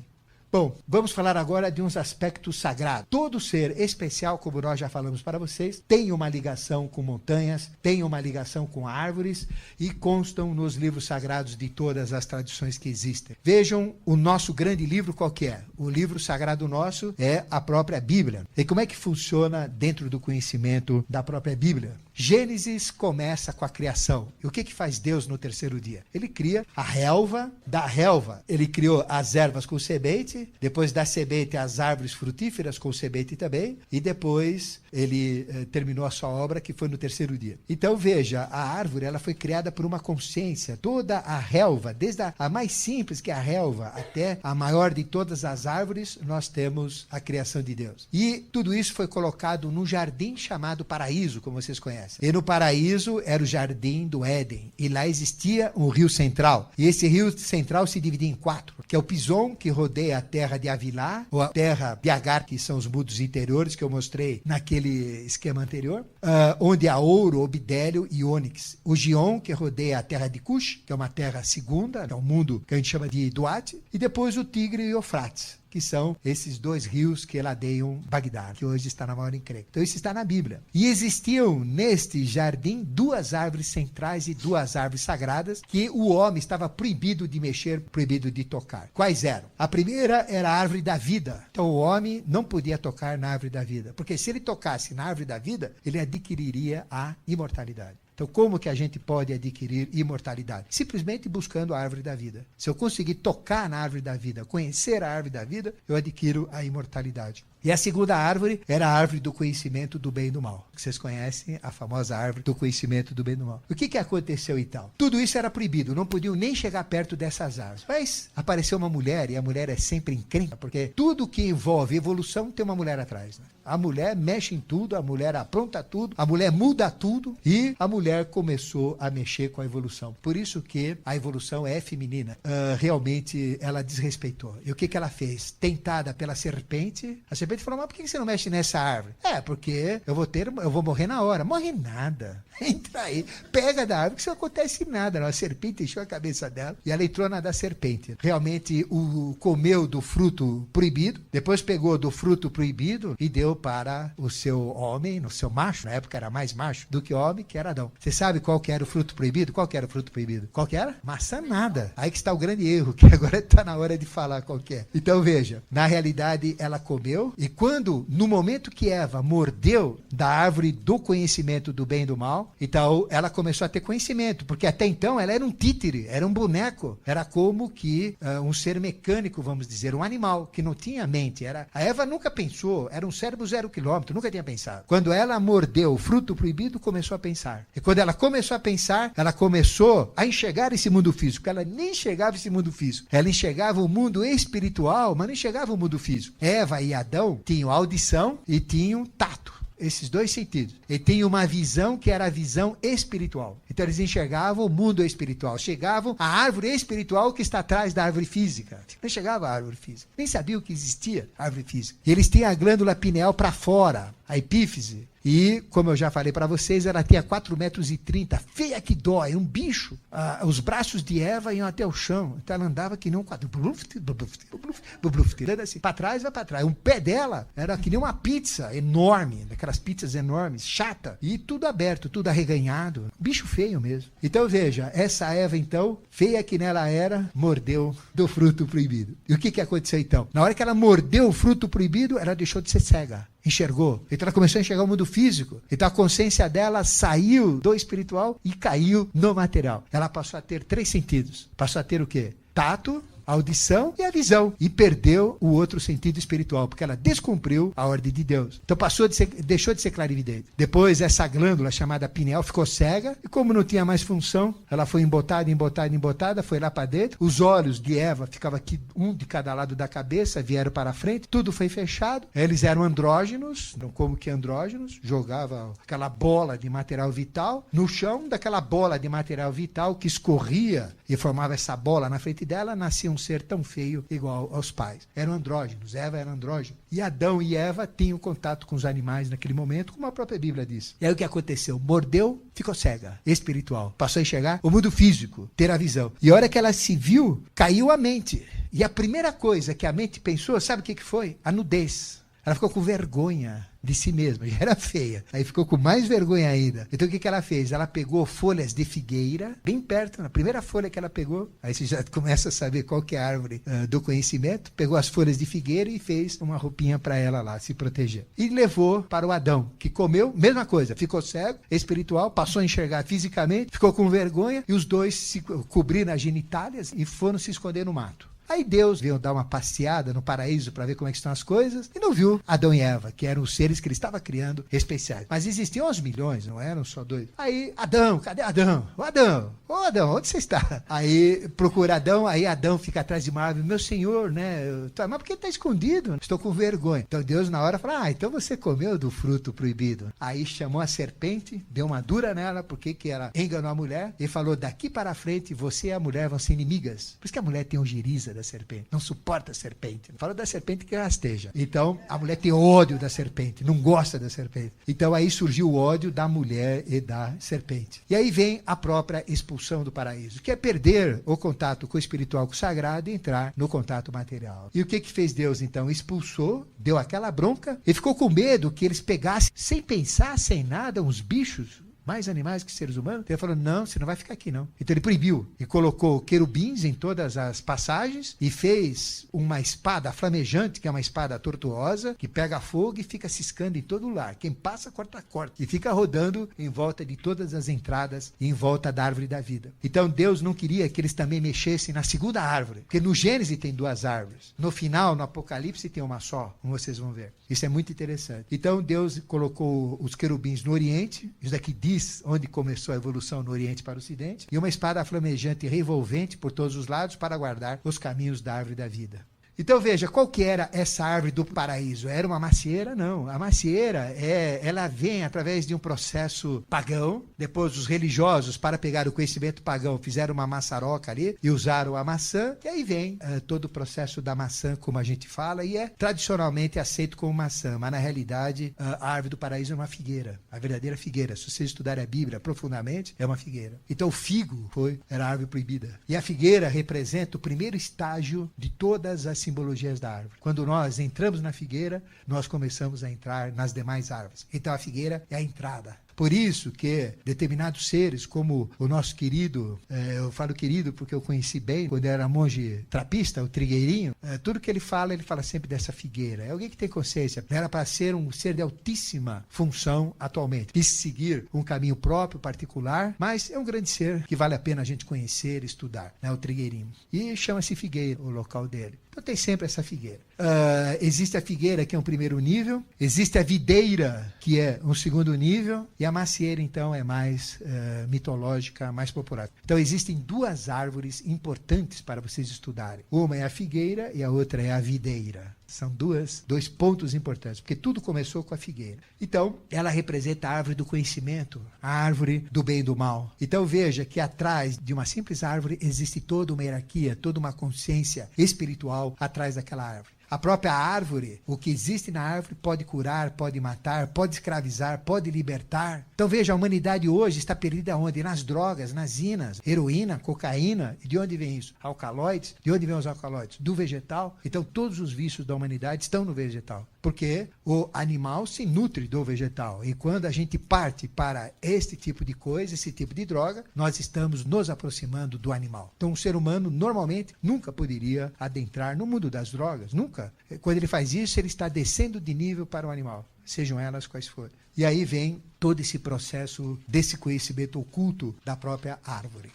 Bom, vamos falar agora de uns aspectos sagrados. Todo ser especial, como nós já falamos para vocês, tem uma ligação com montanhas, tem uma ligação com árvores e constam nos livros sagrados de todas as tradições que existem. Vejam o nosso grande livro, qual que é? O livro sagrado nosso é a própria Bíblia. E como é que funciona dentro do conhecimento da própria Bíblia? Gênesis começa com a criação. E o que faz Deus no terceiro dia? Ele cria a relva, da relva ele criou as ervas com semente, depois da semente as árvores frutíferas com semente também, e depois ele terminou a sua obra, que foi no terceiro dia. Então veja, a árvore ela foi criada por uma consciência. Toda a relva, desde a mais simples, que é a relva, até a maior de todas as árvores, nós temos a criação de Deus. E tudo isso foi colocado num jardim chamado paraíso, como vocês conhecem. E no paraíso era o jardim do Éden. E lá existia um rio central. E esse rio central se dividia em 4, que é o Pison, que rodeia a terra de Avilá, ou a terra de Agar, que são os mundos interiores, que eu mostrei naquele esquema anterior, onde há ouro, obidélio e ônix. O Gion, que rodeia a terra de Cush, que é uma terra segunda, é um mundo que a gente chama de Duat, e depois o Tigre e o Eufrates, que são esses 2 rios que ladeiam Bagdá, que hoje está na maior encrenca. Então isso está na Bíblia. E existiam neste jardim 2 árvores centrais e 2 árvores sagradas que o homem estava proibido de mexer, proibido de tocar. Quais eram? A primeira era a árvore da vida. Então o homem não podia tocar na árvore da vida, porque se ele tocasse na árvore da vida, ele adquiriria a imortalidade. Então, como que a gente pode adquirir imortalidade? Simplesmente buscando a árvore da vida. Se eu conseguir tocar na árvore da vida, conhecer a árvore da vida, eu adquiro a imortalidade. E a segunda árvore era a árvore do conhecimento do bem e do mal. Vocês conhecem a famosa árvore do conhecimento do bem e do mal. O que aconteceu então? Tudo isso era proibido, não podiam nem chegar perto dessas árvores. Mas apareceu uma mulher, e a mulher é sempre encrenca, porque tudo que envolve evolução tem uma mulher atrás, né? A mulher mexe em tudo, a mulher apronta tudo, a mulher muda tudo, e a mulher começou a mexer com a evolução. Por isso que a evolução é feminina. Realmente ela desrespeitou. E o que ela fez? Tentada pela serpente, a serpente falou: mas por que você não mexe nessa árvore? Porque eu vou morrer na hora. Morre nada. Entra aí, pega da árvore, que isso não acontece nada. A serpente encheu a cabeça dela e ela entrou na da serpente. Realmente comeu do fruto proibido, depois pegou do fruto proibido e deu para o seu homem, no seu macho, na época era mais macho do que homem, que era Adão. Você sabe qual que era o fruto proibido? Qual que era o fruto proibido? Qual que era? Maçã nada. Aí que está o grande erro, que agora está na hora de falar qual que é. Então veja, na realidade ela comeu, e quando, no momento que Eva mordeu da árvore do conhecimento do bem e do mal, então ela começou a ter conhecimento, porque até então ela era um títere, era um boneco, era como que um ser mecânico, vamos dizer, um animal, que não tinha mente. A Eva nunca pensou, era um cérebro 0 quilômetro, nunca tinha pensado. Quando ela mordeu o fruto proibido, começou a pensar. E quando ela começou a pensar, ela começou a enxergar esse mundo físico, porque ela nem enxergava esse mundo físico. Ela enxergava o mundo espiritual, mas não enxergava o mundo físico. Eva e Adão tinham audição e tinham tato. Esses dois sentidos. E tem uma visão que era a visão espiritual. Então eles enxergavam o mundo espiritual. Chegavam à árvore espiritual que está atrás da árvore física. Não chegava à árvore física. Nem sabiam que existia árvore física. E eles tinham a glândula pineal para fora, a epífise. E, como eu já falei para vocês, ela tinha 4,30 metros, feia que dói, um bicho. Os braços de Eva iam até o chão. Então ela andava que nem um quadro. Dando assim, para trás, vai para trás. O pé dela era que nem uma pizza enorme, daquelas pizzas enormes, chata. E tudo aberto, tudo arreganhado. Bicho feio mesmo. Então veja, essa Eva então, feia que nela era, mordeu do fruto proibido. E o que aconteceu então? Na hora que ela mordeu o fruto proibido, ela deixou de ser cega. Enxergou. Então ela começou a enxergar o mundo físico. Então a consciência dela saiu do espiritual e caiu no material. Ela passou a ter 3 sentidos. Passou a ter o quê? Tato, a audição e a visão. E perdeu o outro sentido espiritual, porque ela descumpriu a ordem de Deus. Então deixou de ser clarividente. Depois essa glândula chamada pineal ficou cega, e como não tinha mais função, ela foi embotada, foi lá para dentro. Os olhos de Eva ficavam aqui, um de cada lado da cabeça, vieram para frente, tudo foi fechado. Eles eram andrógenos, não como que andrógenos, jogava aquela bola de material vital no chão, daquela bola de material vital que escorria e formava essa bola na frente dela, nascia um ser tão feio igual aos pais. Eram andrógenos, Eva era andrógeno. E Adão e Eva tinham contato com os animais naquele momento, como a própria Bíblia diz. E aí o que aconteceu? Mordeu, ficou cega, espiritual. Passou a enxergar o mundo físico, ter a visão. E a hora que ela se viu, caiu a mente. E a primeira coisa que a mente pensou, sabe o que foi? A nudez. Ela ficou com vergonha de si mesma, já era feia. Aí ficou com mais vergonha ainda. Então o que ela fez? Ela pegou folhas de figueira, bem perto, na primeira folha que ela pegou, aí você já começa a saber qual que é a árvore do conhecimento, pegou as folhas de figueira e fez uma roupinha para ela lá, se proteger. E levou para o Adão, que comeu, mesma coisa, ficou cego, espiritual, passou a enxergar fisicamente, ficou com vergonha, e os dois se cobriram as genitálias e foram se esconder no mato. Aí Deus veio dar uma passeada no paraíso para ver como é que estão as coisas e não viu Adão e Eva, que eram os seres que ele estava criando especiais. Mas existiam aos milhões, não eram só 2. Aí, Adão, cadê Adão? Ô Adão, onde você está? Aí procura Adão, aí Adão fica atrás de uma árvore. Meu senhor, né? Mas por que está escondido? Estou com vergonha. Então Deus na hora fala, então você comeu do fruto proibido. Aí chamou a serpente, deu uma dura nela, porque que ela enganou a mulher, e falou, daqui para frente você e a mulher vão ser inimigas. Por isso que a mulher tem ojeriza da serpente, não suporta a serpente. Fala da serpente que rasteja. Então, a mulher tem ódio da serpente, não gosta da serpente. Então, aí surgiu o ódio da mulher e da serpente. E aí vem a própria expulsão do paraíso, que é perder o contato com o espiritual, com o sagrado e entrar no contato material. E o que fez Deus, então? Expulsou, deu aquela bronca e ficou com medo que eles pegassem, sem pensar, sem nada, uns bichos, mais animais que seres humanos. Então ele falou, não, você não vai ficar aqui não. Então ele proibiu e colocou querubins em todas as passagens e fez uma espada flamejante, que é uma espada tortuosa, que pega fogo e fica ciscando em todo lugar. Quem passa, corta. E fica rodando em volta de todas as entradas e em volta da árvore da vida. Então Deus não queria que eles também mexessem na segunda árvore, porque no Gênesis tem 2 árvores. No final, no Apocalipse, tem uma só, como vocês vão ver. Isso é muito interessante. Então Deus colocou os querubins no Oriente, isso daqui diz onde começou a evolução no Oriente para o Ocidente, e uma espada flamejante e revolvente por todos os lados para guardar os caminhos da árvore da vida. Então veja, qual que era essa árvore do paraíso? Era uma macieira? Não. A macieira, ela vem através de um processo pagão. Depois os religiosos, para pegar o conhecimento pagão, fizeram uma maçaroca ali e usaram a maçã. E aí vem todo o processo da maçã, como a gente fala, e é tradicionalmente aceito como maçã. Mas na realidade, a árvore do paraíso é uma figueira. A verdadeira figueira. Se vocês estudarem a Bíblia profundamente, é uma figueira. Então o figo era a árvore proibida. E a figueira representa o primeiro estágio de todas as simbologias da árvore. Quando nós entramos na figueira, nós começamos a entrar nas demais árvores. Então a figueira é a entrada. Por isso que determinados seres, como o nosso querido, eu falo querido porque eu conheci bem, quando eu era monge trapista, o Trigueirinho, tudo que ele fala sempre dessa figueira. É alguém que tem consciência. Era para ser um ser de altíssima função atualmente. Quis seguir um caminho próprio, particular, mas é um grande ser que vale a pena a gente conhecer e estudar, né, o Trigueirinho. E chama-se Figueira, o local dele. Então tem sempre essa figueira. Existe a figueira, que é um primeiro nível, existe a videira, que é um segundo nível, e a macieira, então, é mais mitológica, mais popular. Então existem duas árvores importantes para vocês estudarem. Uma é a figueira e a outra é a videira. São dois pontos importantes, porque tudo começou com a figueira. Então, ela representa a árvore do conhecimento, a árvore do bem e do mal. Então, veja que atrás de uma simples árvore existe toda uma hierarquia, toda uma consciência espiritual atrás daquela árvore. A própria árvore, o que existe na árvore pode curar, pode matar, pode escravizar, pode libertar. Então veja, a humanidade hoje está perdida onde? Nas drogas, nas inas, heroína, cocaína. E de onde vem isso? Alcaloides. De onde vem os alcaloides? Do vegetal. Então todos os vícios da humanidade estão no vegetal. Porque o animal se nutre do vegetal. E quando a gente parte para este tipo de coisa, esse tipo de droga, nós estamos nos aproximando do animal. Então o ser humano normalmente nunca poderia adentrar no mundo das drogas, nunca. Quando ele faz isso, ele está descendo de nível para o animal, sejam elas quais forem. E aí vem todo esse processo desse conhecimento oculto da própria árvore.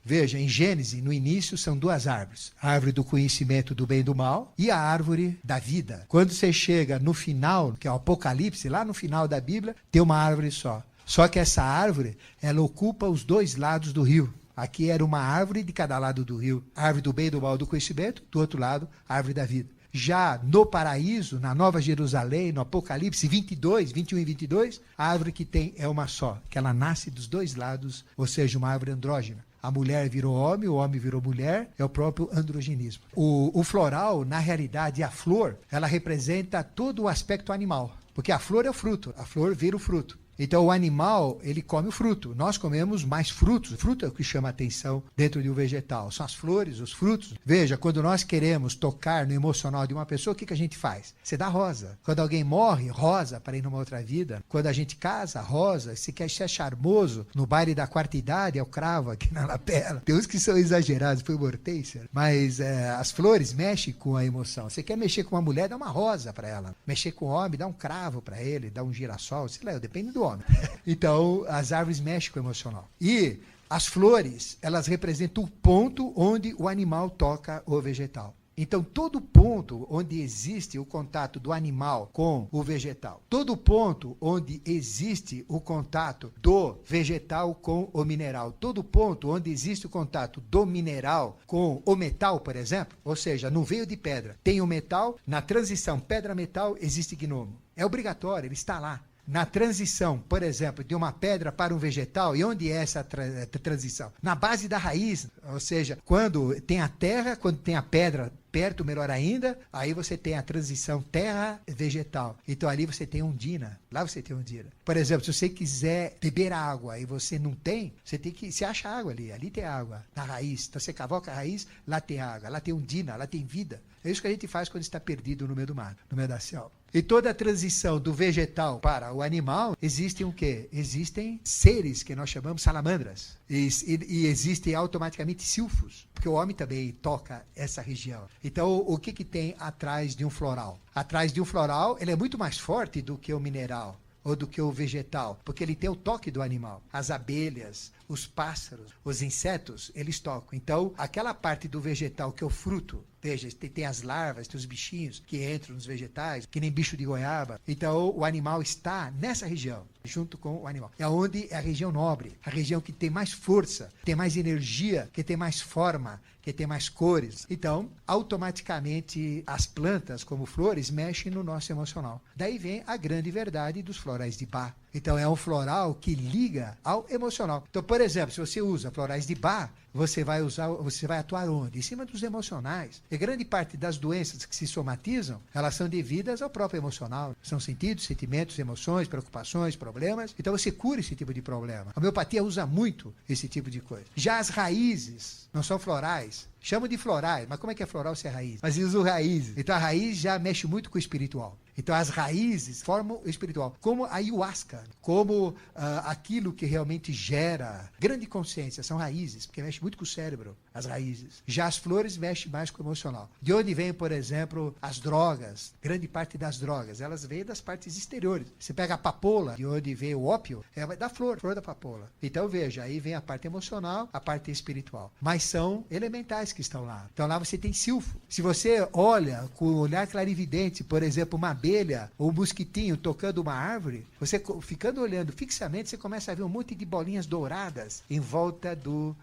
Veja, em Gênesis, no início, são duas árvores. A árvore do conhecimento do bem e do mal e a árvore da vida. Quando você chega no final, que é o Apocalipse, lá no final da Bíblia, tem uma árvore só. Só que essa árvore, ela ocupa os dois lados do rio. Aqui era uma árvore de cada lado do rio. A árvore do bem e do mal do conhecimento, do outro lado, a árvore da vida. Já no paraíso, na Nova Jerusalém, no Apocalipse 22, 21 e 22, a árvore que tem é uma só, que ela nasce dos dois lados, ou seja, uma árvore andrógena. A mulher virou homem, o homem virou mulher, é o próprio androgenismo. O floral, na realidade, a flor, ela representa todo o aspecto animal, porque a flor é o fruto, a flor vira o fruto. Então o animal, ele come o fruto. Nós comemos mais frutos. O fruto é o que chama a atenção dentro de um vegetal. São as flores, os frutos. Veja, quando nós queremos tocar no emocional de uma pessoa, o que a gente faz? Você dá rosa. Quando alguém morre, rosa para ir numa outra vida. Quando a gente casa, rosa. Se quer ser charmoso, no baile da quarta idade, é o cravo aqui na lapela. Tem uns que são exagerados, foi o Mortenser. Mas as flores mexem com a emoção. Você quer mexer com uma mulher, dá uma rosa para ela. Mexer com o homem, dá um cravo para ele, dá um girassol, sei lá, depende do homem. Então, as árvores mexem com o emocional. E as flores, elas representam o ponto onde o animal toca o vegetal. Então, todo ponto onde existe o contato do animal com o vegetal, todo ponto onde existe o contato do vegetal com o mineral, todo ponto onde existe o contato do mineral com o metal, por exemplo, ou seja, no veio de pedra, tem o metal, na transição pedra-metal existe gnomo. É obrigatório, ele está lá. Na transição, por exemplo, de uma pedra para um vegetal, e onde é essa transição? Na base da raiz, ou seja, quando tem a terra, quando tem a pedra perto, melhor ainda, aí você tem a transição terra-vegetal. Então ali você tem ondina, lá você tem ondina. Por exemplo, se você quiser beber água e você não tem, você acha água ali tem água, na raiz. Então você cavoca a raiz, lá tem água, lá tem ondina, lá tem vida. É isso que a gente faz quando está perdido no meio do mato, no meio da selva. E toda a transição do vegetal para o animal, existem o quê? Existem seres que nós chamamos salamandras. E existem automaticamente silfos, porque o homem também toca essa região. Então, o que tem atrás de um floral? Atrás de um floral, ele é muito mais forte do que o mineral ou do que o vegetal, porque ele tem o toque do animal. As abelhas, os pássaros, os insetos, eles tocam. Então, aquela parte do vegetal que é o fruto, veja, tem as larvas, tem os bichinhos que entram nos vegetais, que nem bicho de goiaba. Então, o animal está nessa região, junto com o animal. É onde é a região nobre, a região que tem mais força, tem mais energia, que tem mais forma, que tem mais cores. Então, automaticamente, as plantas, como flores, mexem no nosso emocional. Daí vem a grande verdade dos florais de Bach. Então é um floral que liga ao emocional. Então, por exemplo, se você usa florais de Bach, você vai atuar onde? Em cima dos emocionais. E grande parte das doenças que se somatizam, elas são devidas ao próprio emocional. São sentidos, sentimentos, emoções, preocupações, problemas. Então você cura esse tipo de problema. A homeopatia usa muito esse tipo de coisa. Já as raízes não são florais. Chamam de florais, mas como é que é floral se é raiz? Mas eles usam raízes. Então a raiz já mexe muito com o espiritual. Então as raízes formam o espiritual. Como a ayahuasca, como aquilo que realmente gera grande consciência, são raízes, porque mexe muito com o cérebro, as raízes. Já as flores mexem mais com o emocional. De onde vem, por exemplo, as drogas? Grande parte das drogas, elas vêm das partes exteriores. Você pega a papoula, de onde vem o ópio, é da flor da papoula. Então veja, aí vem a parte emocional, a parte espiritual. Mas são elementais que estão lá. Então lá você tem silfo. Se você olha com um olhar clarividente, por exemplo, uma abelha ou um mosquitinho tocando uma árvore, você ficando olhando fixamente, você começa a ver um monte de bolinhas douradas em volta do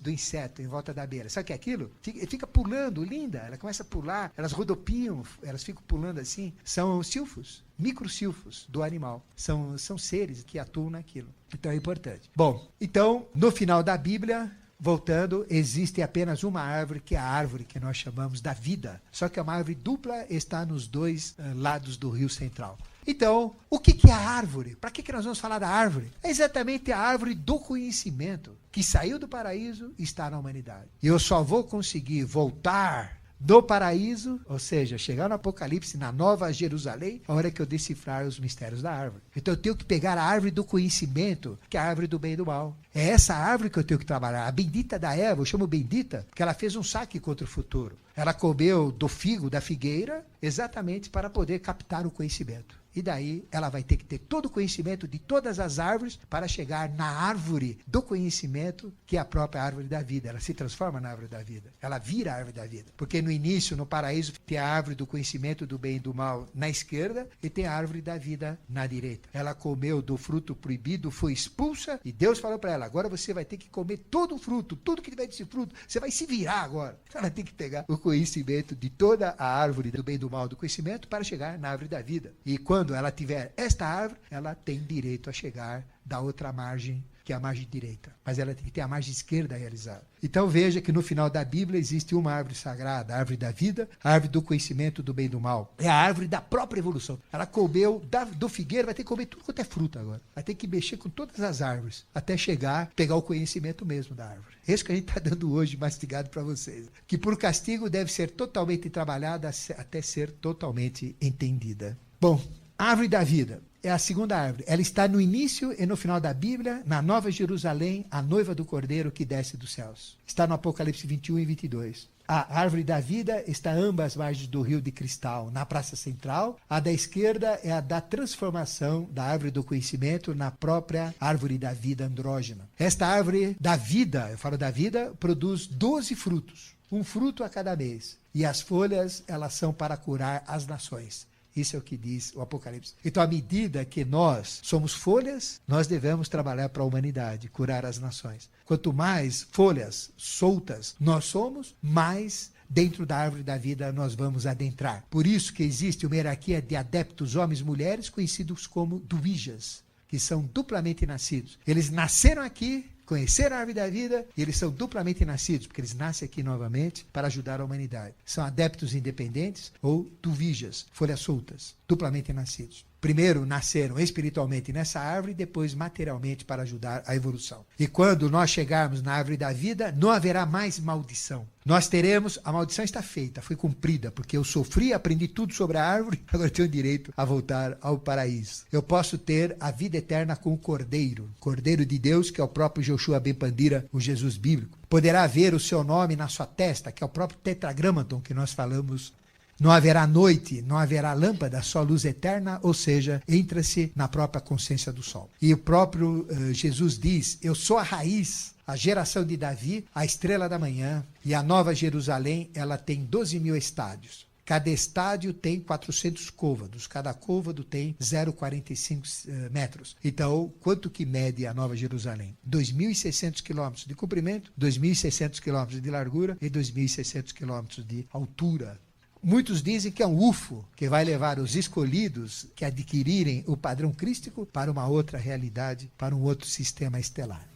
inseto, em volta da abelha. Sabe o que é aquilo? Fica pulando, linda. Ela começa a pular, elas rodopiam, elas ficam pulando assim. São silfos, microsilfos do animal. São seres que atuam naquilo. Então é importante. Bom, então, no final da Bíblia, voltando, existe apenas uma árvore, que é a árvore que nós chamamos da vida. Só que é uma árvore dupla, está nos dois lados do Rio Central. Então, o que é a árvore? Para que nós vamos falar da árvore? É exatamente a árvore do conhecimento, que saiu do paraíso e está na humanidade. E eu só vou conseguir voltar do paraíso, ou seja, chegar no Apocalipse, na Nova Jerusalém, a hora que eu decifrar os mistérios da árvore. Então eu tenho que pegar a árvore do conhecimento, que é a árvore do bem e do mal. É essa árvore que eu tenho que trabalhar. A bendita da Eva, eu chamo bendita, porque ela fez um saque contra o futuro. Ela comeu do figo, da figueira, exatamente para poder captar o conhecimento. E daí ela vai ter que ter todo o conhecimento de todas as árvores para chegar na árvore do conhecimento, que é a própria árvore da vida. Ela se transforma na árvore da vida. Ela vira a árvore da vida. Porque no início, no paraíso, tem a árvore do conhecimento do bem e do mal na esquerda e tem a árvore da vida na direita. Ela comeu do fruto proibido, foi expulsa e Deus falou para ela, agora você vai ter que comer todo o fruto, tudo que tiver desse fruto, você vai se virar agora. Ela tem que pegar o conhecimento de toda a árvore do bem e do mal do conhecimento para chegar na árvore da vida. E quando ela tiver esta árvore, ela tem direito a chegar da outra margem, que é a margem direita. Mas ela tem que ter a margem esquerda realizada. Então veja que no final da Bíblia existe uma árvore sagrada, a árvore da vida, a árvore do conhecimento do bem e do mal. É a árvore da própria evolução. Ela comeu do figueiro, vai ter que comer tudo quanto é fruta agora. Vai ter que mexer com todas as árvores, até chegar, pegar o conhecimento mesmo da árvore. Esse que a gente está dando hoje, mastigado para vocês. Que por castigo deve ser totalmente trabalhada até ser totalmente entendida. Bom, a árvore da vida é a segunda árvore. Ela está no início e no final da Bíblia, na Nova Jerusalém, a noiva do Cordeiro que desce dos céus. Está no Apocalipse 21 e 22. A árvore da vida está a ambas margens do rio de cristal, na praça central. A da esquerda é a da transformação da árvore do conhecimento na própria árvore da vida andrógena. Esta árvore da vida, eu falo da vida, produz 12 frutos. Um fruto a cada mês. E as folhas, elas são para curar as nações. Isso é o que diz o Apocalipse. Então, à medida que nós somos folhas, nós devemos trabalhar para a humanidade, curar as nações. Quanto mais folhas soltas nós somos, mais dentro da árvore da vida nós vamos adentrar. Por isso que existe uma hierarquia de adeptos, homens e mulheres, conhecidos como duijas, que são duplamente nascidos. Eles nasceram aqui, conheceram a árvore da vida e eles são duplamente nascidos, porque eles nascem aqui novamente para ajudar a humanidade. São adeptos independentes ou duvijas, folhas soltas, duplamente nascidos. Primeiro nasceram espiritualmente nessa árvore e depois materialmente para ajudar a evolução. E quando nós chegarmos na árvore da vida, não haverá mais maldição. Nós teremos, a maldição está feita, foi cumprida, porque eu sofri, aprendi tudo sobre a árvore, agora tenho direito a voltar ao paraíso. Eu posso ter a vida eterna com o Cordeiro, Cordeiro de Deus, que é o próprio Joshua ben Pandira, o Jesus bíblico. Poderá ver o seu nome na sua testa, que é o próprio tetragramaton que nós falamos. Não haverá noite, não haverá lâmpada, só luz eterna, ou seja, entra-se na própria consciência do sol. E o próprio Jesus diz, eu sou a raiz, a geração de Davi, a estrela da manhã, e a Nova Jerusalém, ela tem 12 mil estádios. Cada estádio tem 400 côvados, cada côvado tem 0,45 metros. Então, quanto que mede a Nova Jerusalém? 2.600 quilômetros de comprimento, 2.600 quilômetros de largura e 2.600 quilômetros de altura. Muitos dizem que é um UFO, que vai levar os escolhidos que adquirirem o padrão crístico para uma outra realidade, para um outro sistema estelar.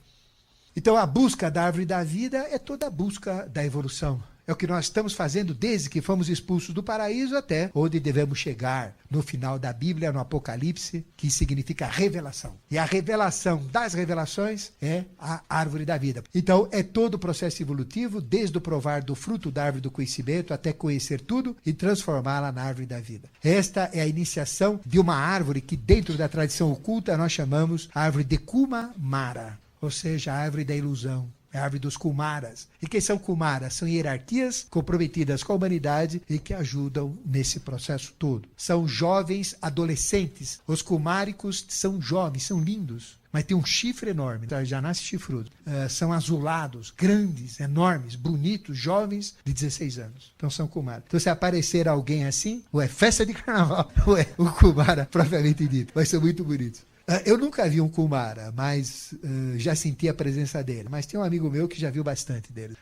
Então a busca da árvore da vida é toda a busca da evolução. É o que nós estamos fazendo desde que fomos expulsos do paraíso até onde devemos chegar no final da Bíblia, no Apocalipse, que significa revelação. E a revelação das revelações é a árvore da vida. Então é todo o processo evolutivo, desde o provar do fruto da árvore do conhecimento até conhecer tudo e transformá-la na árvore da vida. Esta é a iniciação de uma árvore que dentro da tradição oculta nós chamamos árvore de Kumara, ou seja, a árvore da ilusão. É a árvore dos Kumaras. E quem são Kumaras? São hierarquias comprometidas com a humanidade e que ajudam nesse processo todo. São jovens adolescentes. Os kumáricos são jovens, são lindos, mas tem um chifre enorme, já nasce chifrudo. São azulados, grandes, enormes, bonitos, jovens de 16 anos. Então são Kumaras. Então se aparecer alguém assim, ou é festa de carnaval, ou é o Kumara propriamente dito. Mas são muito bonitos. Eu nunca vi um Kumara, mas já senti a presença dele. Mas tem um amigo meu que já viu bastante dele.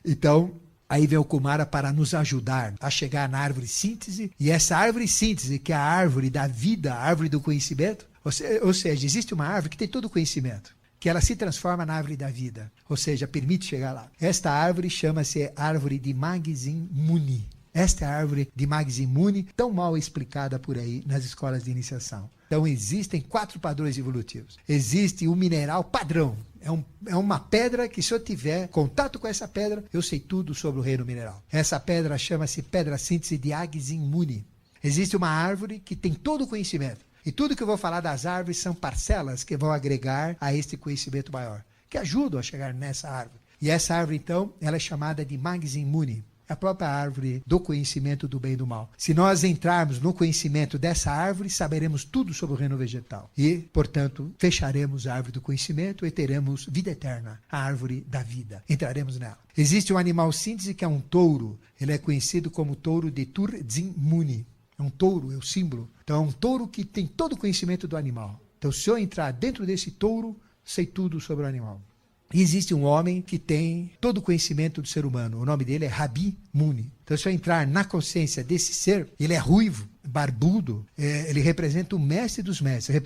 Então, aí vem o Kumara para nos ajudar a chegar na árvore síntese. E essa árvore síntese, que é a árvore da vida, a árvore do conhecimento, ou seja, existe uma árvore que tem todo o conhecimento, que ela se transforma na árvore da vida, ou seja, permite chegar lá. Esta árvore chama-se árvore de Magzin Muni. Esta é a árvore de Magzin Muni, tão mal explicada por aí nas escolas de iniciação. Então existem 4 padrões evolutivos. Existe o mineral padrão. É uma pedra que, se eu tiver contato com essa pedra, eu sei tudo sobre o reino mineral. Essa pedra chama-se pedra síntese de Agzin Muni. Existe uma árvore que tem todo o conhecimento. E tudo que eu vou falar das árvores são parcelas que vão agregar a este conhecimento maior, que ajudam a chegar nessa árvore. E essa árvore, então, ela é chamada de Magzin Muni. É a própria árvore do conhecimento do bem e do mal. Se nós entrarmos no conhecimento dessa árvore, saberemos tudo sobre o reino vegetal. E, portanto, fecharemos a árvore do conhecimento e teremos vida eterna, a árvore da vida. Entraremos nela. Existe um animal síntese que é um touro. Ele é conhecido como touro de Turzin Muni. É um touro, é o símbolo. Então é um touro que tem todo o conhecimento do animal. Então se eu entrar dentro desse touro, sei tudo sobre o animal. E existe um homem que tem todo o conhecimento do ser humano. O nome dele é Rabi Muni. Então, se eu entrar na consciência desse ser, ele é ruivo, barbudo, ele representa o mestre dos mestres.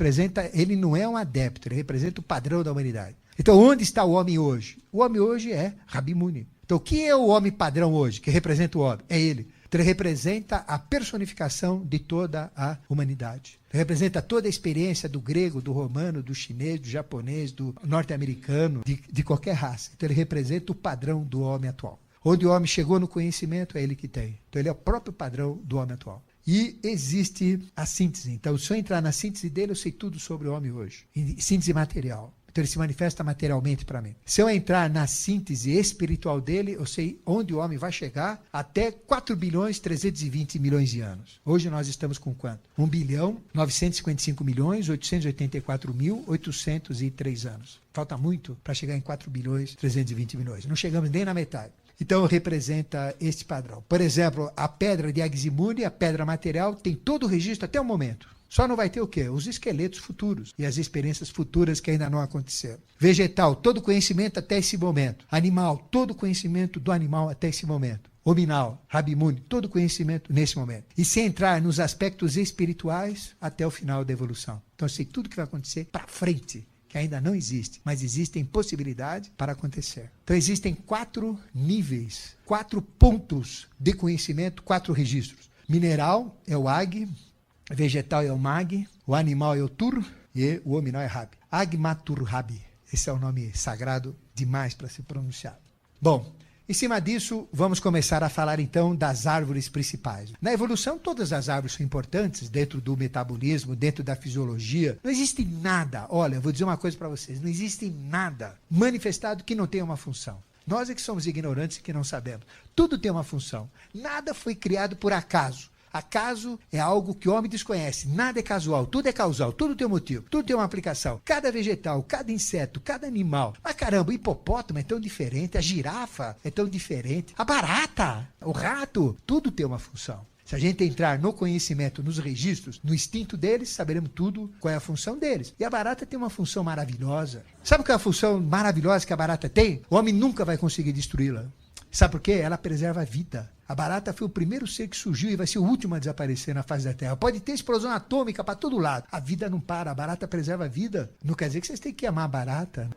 Ele não é um adepto, ele representa o padrão da humanidade. Então, onde está o homem hoje? O homem hoje é Rabi Muni. Então, quem é o homem padrão hoje, que representa o homem? É ele. Então, ele representa a personificação de toda a humanidade. Ele representa toda a experiência do grego, do romano, do chinês, do japonês, do norte-americano, de qualquer raça. Então, ele representa o padrão do homem atual. Onde o homem chegou no conhecimento, é ele que tem. Então, ele é o próprio padrão do homem atual. E existe a síntese. Então, se eu entrar na síntese dele, eu sei tudo sobre o homem hoje. Síntese material. Então, ele se manifesta materialmente para mim. Se eu entrar na síntese espiritual dele, eu sei onde o homem vai chegar até 4 bilhões 320 milhões de anos. Hoje nós estamos com quanto? 1 bilhão 955 milhões 884 mil 803 anos. Falta muito para chegar em 4 bilhões 320 milhões. Não chegamos nem na metade. Então, representa este padrão. Por exemplo, a pedra de Agzin Muni, a pedra material, tem todo o registro até o momento. Só não vai ter o quê? Os esqueletos futuros e as experiências futuras que ainda não aconteceram. Vegetal, todo conhecimento até esse momento. Animal, todo conhecimento do animal até esse momento. Hominal, Rabi Muni, todo conhecimento nesse momento. E se entrar nos aspectos espirituais até o final da evolução. Então, eu sei tudo o que vai acontecer para frente, que ainda não existe, mas existem possibilidades para acontecer. Então, existem 4 níveis, 4 pontos de conhecimento, 4 registros. Mineral é o Ag, vegetal é o Mag, o animal é o Tur e o hominal é Rabi. Agmatur Rabi. Esse é o nome sagrado demais para ser pronunciado. Bom, em cima disso, vamos começar a falar então das árvores principais. Na evolução, todas as árvores são importantes dentro do metabolismo, dentro da fisiologia. Não existe nada, olha, eu vou dizer uma coisa para vocês, não existe nada manifestado que não tenha uma função. Nós é que somos ignorantes e que não sabemos. Tudo tem uma função. Nada foi criado por acaso. Acaso é algo que o homem desconhece. Nada é casual, tudo é causal, tudo tem um motivo, tudo tem uma aplicação. Cada vegetal, cada inseto, cada animal. Mas caramba, o hipopótamo é tão diferente, a girafa é tão diferente, a barata, o rato, tudo tem uma função. Se a gente entrar no conhecimento, nos registros, no instinto deles, saberemos tudo qual é a função deles. E a barata tem uma função maravilhosa. Sabe qual é a função maravilhosa que a barata tem? O homem nunca vai conseguir destruí-la. Sabe por quê? Ela preserva a vida. A barata foi o primeiro ser que surgiu e vai ser o último a desaparecer na face da Terra. Pode ter explosão atômica para todo lado. A vida não para, a barata preserva a vida. Não quer dizer que vocês têm que amar a barata,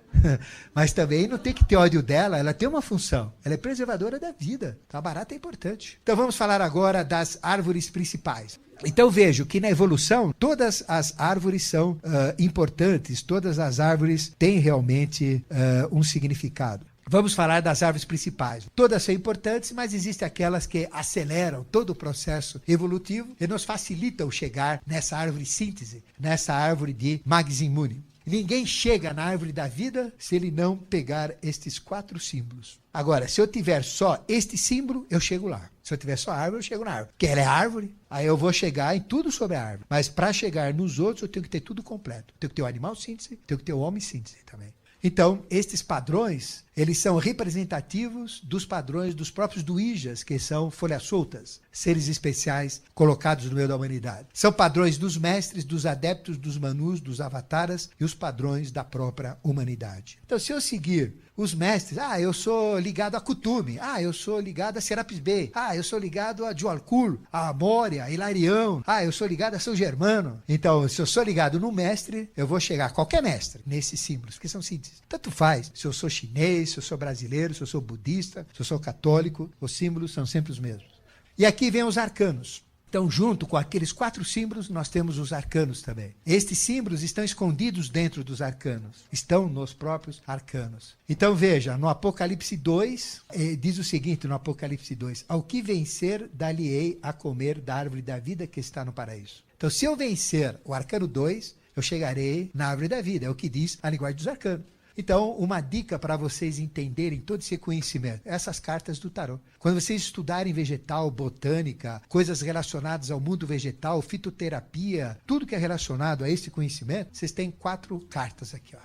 mas também não tem que ter ódio dela, ela tem uma função. Ela é preservadora da vida. Então a barata é importante. Então vamos falar agora das árvores principais. Então vejo que na evolução todas as árvores são importantes, todas as árvores têm realmente um significado. Vamos falar das árvores principais. Todas são importantes, mas existem aquelas que aceleram todo o processo evolutivo e nos facilitam chegar nessa árvore síntese, nessa árvore de Magzimuni. Ninguém chega na árvore da vida se ele não pegar estes 4 símbolos. Agora, se eu tiver só este símbolo, eu chego lá. Se eu tiver só árvore, eu chego na árvore. Porque ela é árvore, aí eu vou chegar em tudo sobre a árvore. Mas para chegar nos outros, eu tenho que ter tudo completo. Tenho que ter o animal síntese, tenho que ter o homem síntese também. Então, estes padrões, eles são representativos dos padrões dos próprios duijas, que são folhas soltas, seres especiais colocados no meio da humanidade. São padrões dos mestres, dos adeptos, dos manus, dos avataras e os padrões da própria humanidade. Então, se eu seguir os mestres, eu sou ligado a Kutume, eu sou ligado a Serapis Bey, eu sou ligado a Djwalkur, a Moria, a Hilarião, eu sou ligado a São Germano. Então, se eu sou ligado no mestre, eu vou chegar a qualquer mestre nesses símbolos, que são sínteses. Tanto faz se eu sou chinês, se eu sou brasileiro, se eu sou budista, se eu sou católico, os símbolos são sempre os mesmos. E aqui vem os arcanos. Então, junto com aqueles 4 símbolos, nós temos os arcanos também. Estes símbolos estão escondidos dentro dos arcanos. Estão nos próprios arcanos. Então, veja, no Apocalipse 2, diz o seguinte no Apocalipse 2, ao que vencer, dar-lhe-ei a comer da árvore da vida que está no paraíso. Então, se eu vencer o arcano 2, eu chegarei na árvore da vida. É o que diz a linguagem dos arcanos. Então, uma dica para vocês entenderem todo esse conhecimento, essas cartas do tarô. Quando vocês estudarem vegetal, botânica, coisas relacionadas ao mundo vegetal, fitoterapia, tudo que é relacionado a esse conhecimento, vocês têm 4 cartas aqui.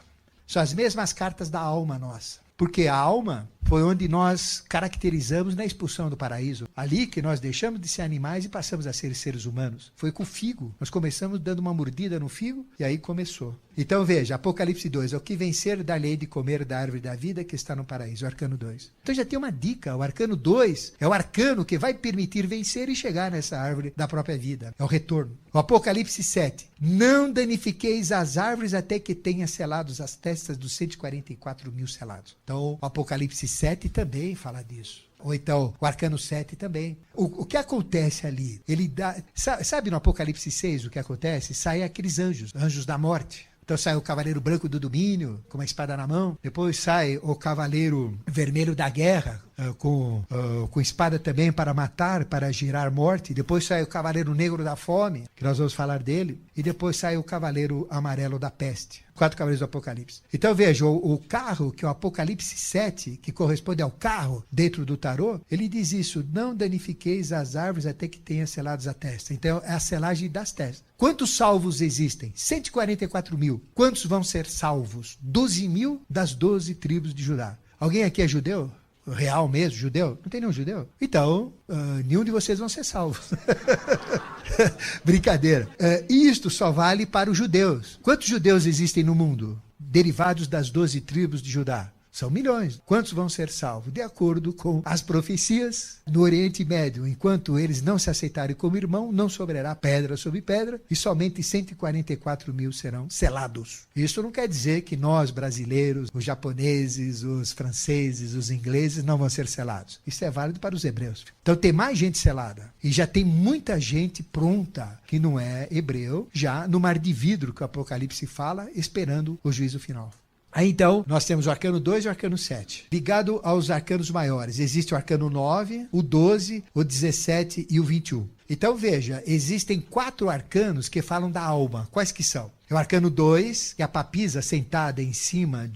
São as mesmas cartas da alma nossa. Porque a alma foi onde nós caracterizamos na expulsão do paraíso. Ali que nós deixamos de ser animais e passamos a ser seres humanos. Foi com o figo. Nós começamos dando uma mordida no figo e aí começou. Então veja, Apocalipse 2, ao que vencer, dar-lhe de comer da árvore da vida que está no paraíso, o arcano 2. Então já tem uma dica, o arcano 2 é o arcano que vai permitir vencer e chegar nessa árvore da própria vida. É o retorno. O Apocalipse 7, não danifiqueis as árvores até que tenha selados as testas dos 144 mil selados. Então o Apocalipse 7 também fala disso. Ou então, o arcano 7 também. O que acontece ali? Ele dá. Sabe no Apocalipse 6 o que acontece? Saem aqueles anjos, anjos da morte. Então sai o cavaleiro branco do domínio, com uma espada na mão. Depois sai o cavaleiro vermelho da guerra, com espada também para matar, para girar morte. Depois sai o cavaleiro negro da fome, que nós vamos falar dele. E depois sai o cavaleiro amarelo da peste. 4 cavaleiros do Apocalipse. Então veja, o carro, que é o Apocalipse 7, que corresponde ao carro dentro do tarô, ele diz isso, não danifiqueis as árvores até que tenha selados a testa. Então é a selagem das testas. Quantos salvos existem? 144 mil. Quantos vão ser salvos? 12 mil das 12 tribos de Judá. Alguém aqui é judeu? Real mesmo, judeu? Não tem nenhum judeu? Então, nenhum de vocês vão ser salvos. Brincadeira. Isto só vale para os judeus. Quantos judeus existem no mundo? Derivados das 12 tribos de Judá. São milhões. Quantos vão ser salvos? De acordo com as profecias no Oriente Médio, enquanto eles não se aceitarem como irmão, não sobrará pedra sobre pedra e somente 144 mil serão selados. Isso não quer dizer que nós, brasileiros, os japoneses, os franceses, os ingleses, não vão ser selados. Isso é válido para os hebreus. Então tem mais gente selada. E já tem muita gente pronta, que não é hebreu, já no mar de vidro que o Apocalipse fala, esperando o juízo final. Aí então, nós temos o arcano 2 e o arcano 7. Ligado aos arcanos maiores, existe o arcano 9, o 12, o 17 e o 21. Então veja, existem 4 arcanos que falam da alma. Quais que são? É o arcano 2, que é a papisa sentada em cima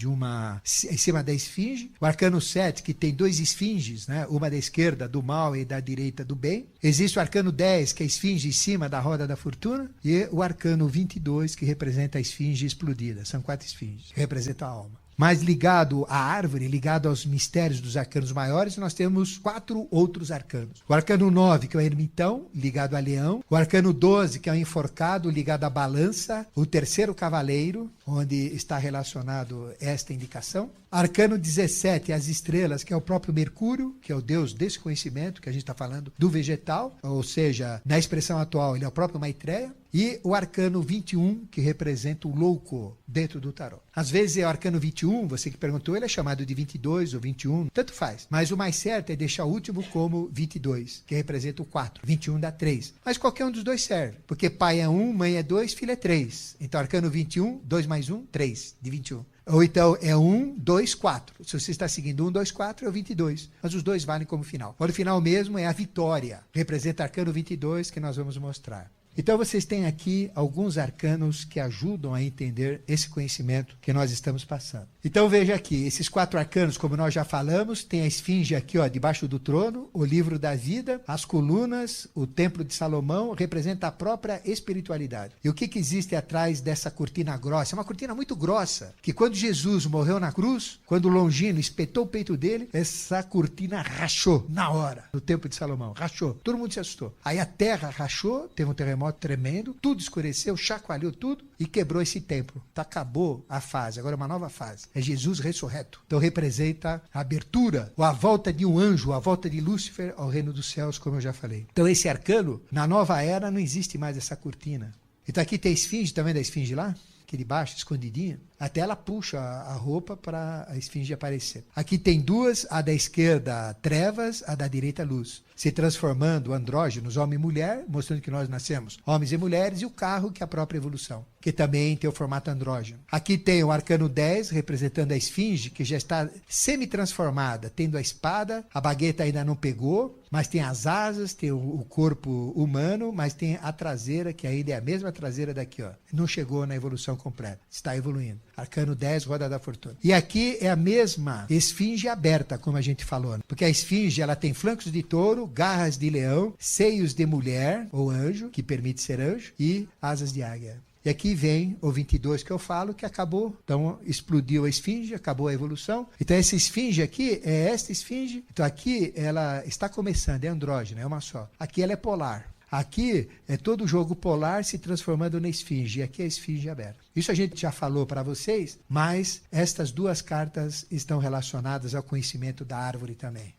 da esfinge. O arcano 7, que tem 2 esfinges, né? Uma da esquerda do mal e da direita do bem. Existe o arcano 10, que é a esfinge em cima da roda da fortuna. E o arcano 22, que representa a esfinge explodida. São 4 esfinges, que representam a alma. Mas ligado à árvore, ligado aos mistérios dos arcanos maiores, nós temos 4 outros arcanos. O arcano 9, que é o ermitão, ligado a leão. O arcano 12, que é o enforcado, ligado à balança. O terceiro cavaleiro, onde está relacionado esta indicação. Arcano 17, as estrelas, que é o próprio Mercúrio, que é o deus desse conhecimento, que a gente está falando do vegetal, ou seja, na expressão atual, ele é o próprio Maitreya. E o arcano 21, que representa o louco dentro do tarô. Às vezes é o arcano 21, você que perguntou, ele é chamado de 22 ou 21, tanto faz. Mas o mais certo é deixar o último como 22, que representa o 4. 21 dá 3. Mas qualquer um dos dois serve, porque pai é 1, mãe é 2, filho é 3. Então arcano 21, 2 mais 1, 3, de 21. Ou então é 1, 2, 4. Se você está seguindo 1, 2, 4, é o 22. Mas os dois valem como final. Agora o final mesmo é a vitória. Representa arcano 22, que nós vamos mostrar. Então vocês têm aqui alguns arcanos que ajudam a entender esse conhecimento que nós estamos passando. Então veja aqui, esses 4 arcanos, como nós já falamos, tem a esfinge aqui, ó, debaixo do trono, o livro da vida, as colunas, o templo de Salomão, representa a própria espiritualidade. E o que existe atrás dessa cortina grossa? É uma cortina muito grossa, que quando Jesus morreu na cruz, quando Longino espetou o peito dele, essa cortina rachou na hora, no templo de Salomão, rachou. Todo mundo se assustou. Aí a terra rachou, teve um terremoto tremendo, tudo escureceu, chacoalhou tudo e quebrou esse templo. Então acabou a fase, agora é uma nova fase. É Jesus ressurreto. Então representa a abertura, ou a volta de um anjo, a volta de Lúcifer ao reino dos céus, como eu já falei. Então esse arcano, na nova era, não existe mais essa cortina. Então aqui tem a esfinge, tá vendo a esfinge lá? Aqui de baixo, escondidinha. Até ela puxa a roupa para a esfinge aparecer. Aqui tem duas, a da esquerda trevas, a da direita luz. Se transformando andrógenos, homem e mulher, mostrando que nós nascemos homens e mulheres, e o carro, que é a própria evolução, que também tem o formato andrógeno. Aqui tem o arcano 10, representando a esfinge, que já está semi-transformada, tendo a espada, a bagueta ainda não pegou, mas tem as asas, tem o corpo humano, mas tem a traseira, que ainda é a mesma traseira daqui, ó. Não chegou na evolução completa, está evoluindo. Arcano 10, roda da fortuna. E aqui é a mesma esfinge aberta, como a gente falou, né? Porque a esfinge, ela tem flancos de touro, garras de leão, seios de mulher, ou anjo, que permite ser anjo, e asas de águia. E aqui vem o 22 que eu falo, que acabou. Então, explodiu a esfinge, acabou a evolução. Então, essa esfinge aqui é esta esfinge. Então, aqui ela está começando, é andrógena, é uma só. Aqui ela é polar. Aqui é todo o jogo polar se transformando na esfinge. E aqui é a esfinge aberta. Isso a gente já falou para vocês, mas estas duas cartas estão relacionadas ao conhecimento da árvore também.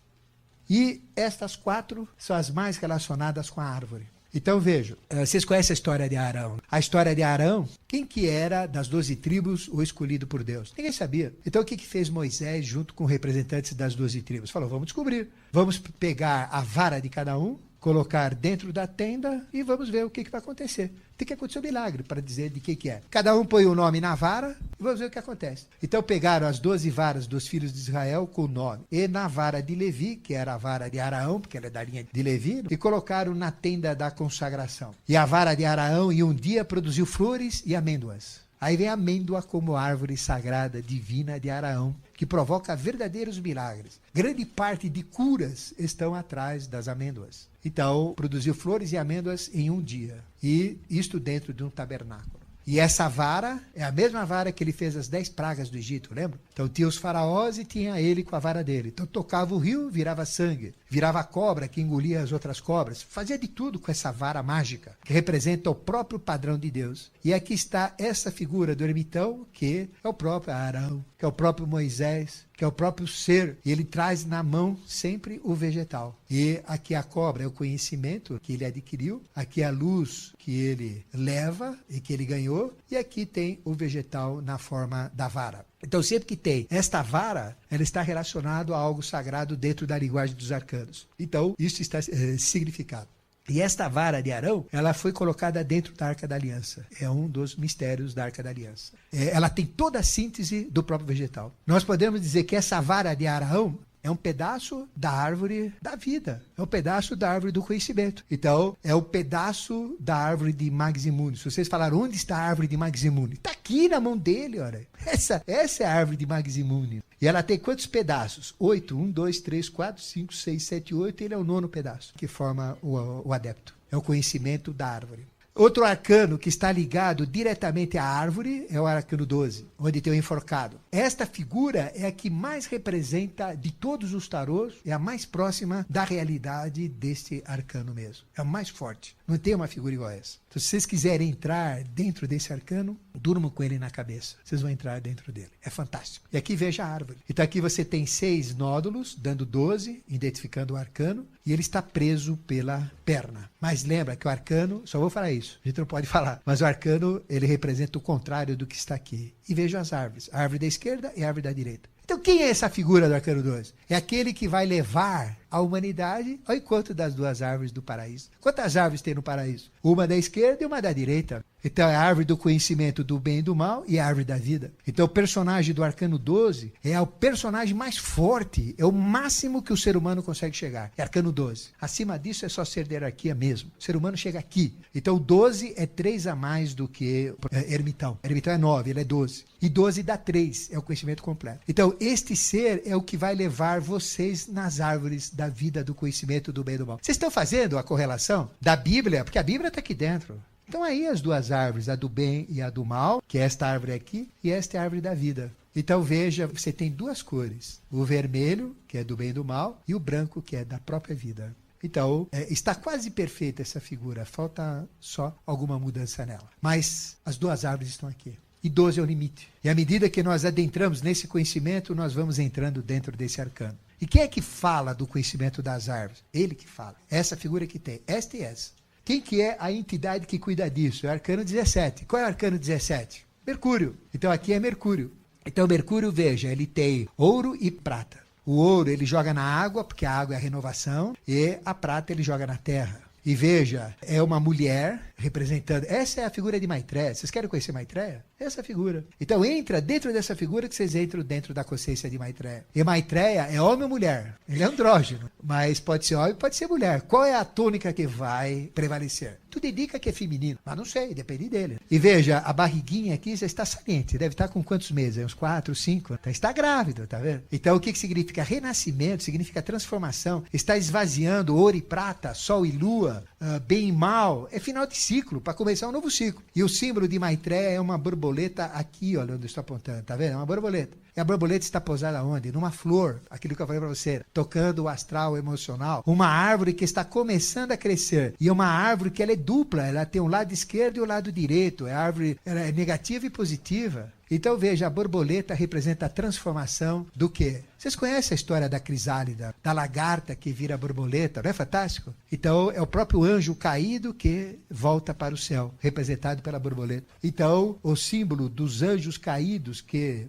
E estas 4 são as mais relacionadas com a árvore. Então vejam, vocês conhecem a história de Arão? A história de Arão, quem que era das 12 tribos o escolhido por Deus? Ninguém sabia. Então o que fez Moisés junto com representantes das 12 tribos? Falou, vamos descobrir. Vamos pegar a vara de cada um, colocar dentro da tenda e vamos ver o que vai acontecer. Tem que acontecer um milagre para dizer de que é. Cada um põe o nome na vara e vamos ver o que acontece. Então pegaram as 12 varas dos filhos de Israel com o nome. E na vara de Levi, que era a vara de Araão, porque ela é da linha de Levi, e colocaram na tenda da consagração. E a vara de Araão em um dia produziu flores e amêndoas. Aí vem a amêndoa como árvore sagrada divina de Araão, que provoca verdadeiros milagres. Grande parte de curas estão atrás das amêndoas. Então, produziu flores e amêndoas em um dia. E isto dentro de um tabernáculo. E essa vara é a mesma vara que ele fez as 10 pragas do Egito, lembra? Então tinha os faraós e tinha ele com a vara dele. Então tocava o rio, virava sangue. Virava a cobra que engolia as outras cobras. Fazia de tudo com essa vara mágica, que representa o próprio padrão de Deus. E aqui está essa figura do ermitão, que é o próprio Arão, que é o próprio Moisés, que é o próprio ser. E ele traz na mão sempre o vegetal. E aqui a cobra é o conhecimento que ele adquiriu. Aqui a luz que ele leva e que ele ganhou. E aqui tem o vegetal na forma da vara. Então, sempre que tem esta vara, ela está relacionada a algo sagrado dentro da linguagem dos arcanos. Então, isso está significado. E esta vara de Arão, ela foi colocada dentro da Arca da Aliança. É um dos mistérios da Arca da Aliança. Ela tem toda a síntese do próprio vegetal. Nós podemos dizer que essa vara de Arão é um pedaço da árvore da vida. É um pedaço da árvore do conhecimento. Então, é um pedaço da árvore de Maximune. Se vocês falaram, onde está a árvore de Maximune? Está aqui na mão dele, olha. Essa é a árvore de Maximune. E ela tem quantos pedaços? 8. 1, 2, 3, 4, 5, 6, 7, 8. Ele é o 9º pedaço que forma o adepto. É o conhecimento da árvore. Outro arcano que está ligado diretamente à árvore é o arcano 12, onde tem o enforcado. Esta figura é a que mais representa de todos os tarôs, é a mais próxima da realidade deste arcano mesmo. É a mais forte. Não tem uma figura igual a essa. Então, se vocês quiserem entrar dentro desse arcano, durmam com ele na cabeça. Vocês vão entrar dentro dele. É fantástico. E aqui veja a árvore. Então aqui você tem 6 nódulos, dando 12, identificando o arcano, e ele está preso pela perna. Mas lembra que o arcano, só vou falar isso, a gente não pode falar, mas o arcano, ele representa o contrário do que está aqui. E veja as árvores. A árvore da esquerda e a árvore da direita. Então quem é essa figura do arcano 12? É aquele que vai levar a humanidade ao encontro das 2 árvores do paraíso. Quantas árvores tem no paraíso? Uma da esquerda e uma da direita. Então é a árvore do conhecimento do bem e do mal e a árvore da vida. Então o personagem do arcano 12 é o personagem mais forte, é o máximo que o ser humano consegue chegar. É arcano 12. Acima disso é só ser de hierarquia mesmo. O ser humano chega aqui. Então o 12 é 3 a mais do que ermitão. Ermitão é 9, ele é 12. E 12 dá 3, é o conhecimento completo. Então este ser é o que vai levar vocês nas árvores da vida, do conhecimento do bem e do mal. Vocês estão fazendo a correlação da Bíblia? Porque a Bíblia está aqui dentro. Então aí as 2 árvores, a do bem e a do mal, que é esta árvore aqui, e esta é a árvore da vida. Então veja, você tem 2 cores. O vermelho, que é do bem e do mal, e o branco, que é da própria vida. Então, está quase perfeita essa figura. Falta só alguma mudança nela. Mas as 2 árvores estão aqui. E 12 é o limite. E à medida que nós adentramos nesse conhecimento, nós vamos entrando dentro desse arcano. E quem é que fala do conhecimento das árvores? Ele que fala. Essa figura que tem. Esta e essa. Quem que é a entidade que cuida disso? É o arcano 17. Qual é o arcano 17? Mercúrio. Então aqui é Mercúrio. Então Mercúrio, veja, ele tem ouro e prata. O ouro ele joga na água, porque a água é a renovação, e a prata ele joga na terra. E veja, é uma mulher representando... Essa é a figura de Maitreya. Vocês querem conhecer Maitreya? Essa figura. Então entra dentro dessa figura que vocês entram dentro da consciência de Maitreya. E Maitreya é homem ou mulher? Ele é andrógeno, mas pode ser homem, pode ser mulher. Qual é a tônica que vai prevalecer? Tudo indica que é feminino, mas não sei, depende dele. E veja, a barriguinha aqui já está saliente. Deve estar com quantos meses? Uns 4, 5? Está grávida, tá vendo? Então o que significa? Renascimento, significa transformação. Está esvaziando ouro e prata, sol e lua, bem e mal. É final de ciclo, para começar um novo ciclo. E o símbolo de Maitreya é uma borboleta aqui, olha onde eu estou apontando, tá vendo? É uma borboleta. E a borboleta está pousada onde? Numa flor, aquilo que eu falei para você, tocando o astral emocional. Uma árvore que está começando a crescer. E é uma árvore que ela é dupla, ela tem um lado esquerdo e um lado direito. A árvore ela é negativa e positiva. Então veja, a borboleta representa a transformação do quê? Vocês conhecem a história da crisálida, da lagarta que vira borboleta, não é fantástico? Então é o próprio anjo caído que volta para o céu, representado pela borboleta. Então o símbolo dos anjos caídos que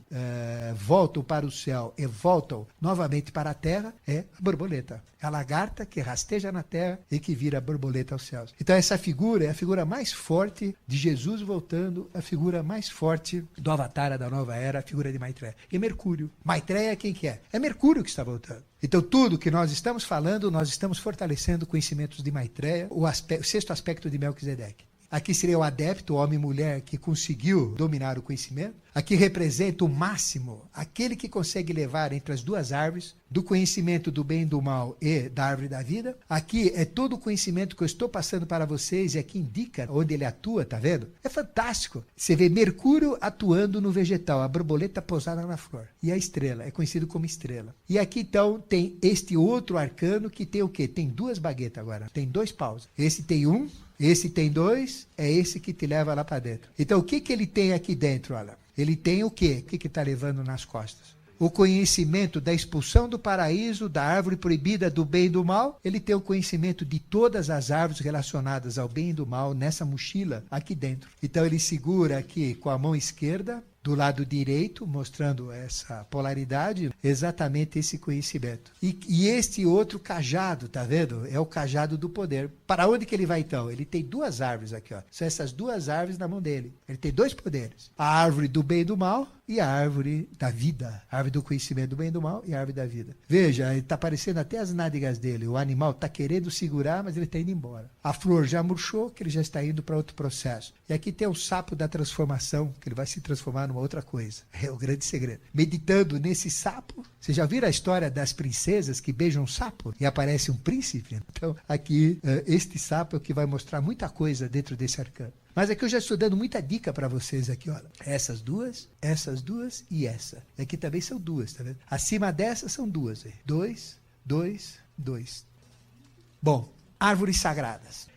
voltam para o céu e voltam novamente para a terra é a borboleta. É a lagarta que rasteja na terra e que vira borboleta aos céus. Então essa figura é a figura mais forte de Jesus voltando, a figura mais forte do Avatar da nova era, a figura de Maitreya. E Mercúrio. Maitreya quem que é? É Mercúrio que está voltando. Então tudo que nós estamos falando, nós estamos fortalecendo conhecimentos de Maitreya, o 6º aspecto de Melquisedeque. Aqui seria o adepto, o homem e mulher que conseguiu dominar o conhecimento. Aqui representa o máximo, aquele que consegue levar entre as 2 árvores, do conhecimento do bem e do mal e da árvore da vida. Aqui é todo o conhecimento que eu estou passando para vocês e aqui indica onde ele atua, tá vendo? É fantástico. Você vê Mercúrio atuando no vegetal, a borboleta pousada na flor. E a estrela, é conhecido como estrela. E aqui então tem este outro arcano que tem o quê? Tem 2 baguetas agora, tem 2 paus. Esse tem 1, esse tem 2, é esse que te leva lá para dentro. Então o que ele tem aqui dentro, olha? Ele tem o quê? O que está levando nas costas? O conhecimento da expulsão do paraíso, da árvore proibida do bem e do mal. Ele tem o conhecimento de todas as árvores relacionadas ao bem e do mal nessa mochila aqui dentro. Então ele segura aqui com a mão esquerda, do lado direito, mostrando essa polaridade, exatamente esse conhecimento. E este outro cajado, tá vendo? É o cajado do poder. Para onde que ele vai então? Ele tem 2 árvores aqui, ó. São essas 2 árvores na mão dele. Ele tem 2 poderes. A árvore do bem e do mal e a árvore da vida. A árvore do conhecimento do bem e do mal e a árvore da vida. Veja, está aparecendo até as nádegas dele. O animal está querendo segurar, mas ele está indo embora. A flor já murchou, que ele já está indo para outro processo. E aqui tem o sapo da transformação, que ele vai se transformar numa outra coisa. É o grande segredo. Meditando nesse sapo, você já viram a história das princesas que beijam um sapo e aparece um príncipe? Então, aqui, este sapo é o que vai mostrar muita coisa dentro desse arcano. Mas aqui eu já estou dando muita dica para vocês aqui, olha. Essas duas e essa. Aqui também são duas, tá vendo? Acima dessas são duas. 2, 2, 2. Bom, árvores sagradas.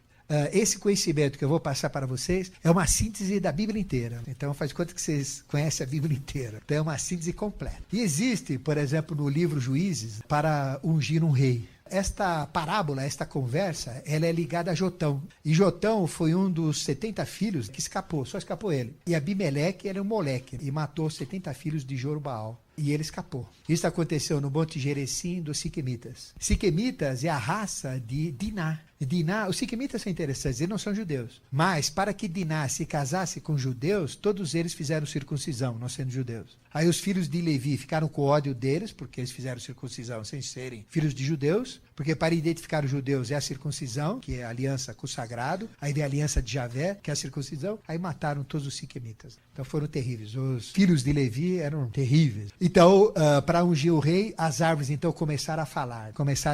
Esse conhecimento que eu vou passar para vocês é uma síntese da Bíblia inteira. Então faz conta que vocês conhecem a Bíblia inteira. Então é uma síntese completa. E existe, por exemplo, no livro Juízes, para ungir um rei. Esta parábola, esta conversa, ela é ligada a Jotão. E Jotão foi um dos 70 filhos que escapou, só escapou ele. E Abimeleque era um moleque e matou 70 filhos de Jorbaal. E ele escapou. Isso aconteceu no Monte Gerizim dos Siquemitas. Siquemitas é a raça de Diná. Diná, os siquemitas são interessantes, eles não são judeus. Mas para que Diná se casasse com judeus, todos eles fizeram circuncisão, não sendo judeus. Aí os filhos de Levi ficaram com ódio deles, porque eles fizeram circuncisão sem serem filhos de judeus, porque para identificar os judeus é a circuncisão, que é a aliança com o sagrado, aí vem a aliança de Javé, que é a circuncisão, aí mataram todos os siquemitas. Então foram terríveis. Os filhos de Levi eram terríveis. Então, para ungir o rei, as árvores então começaram a falar.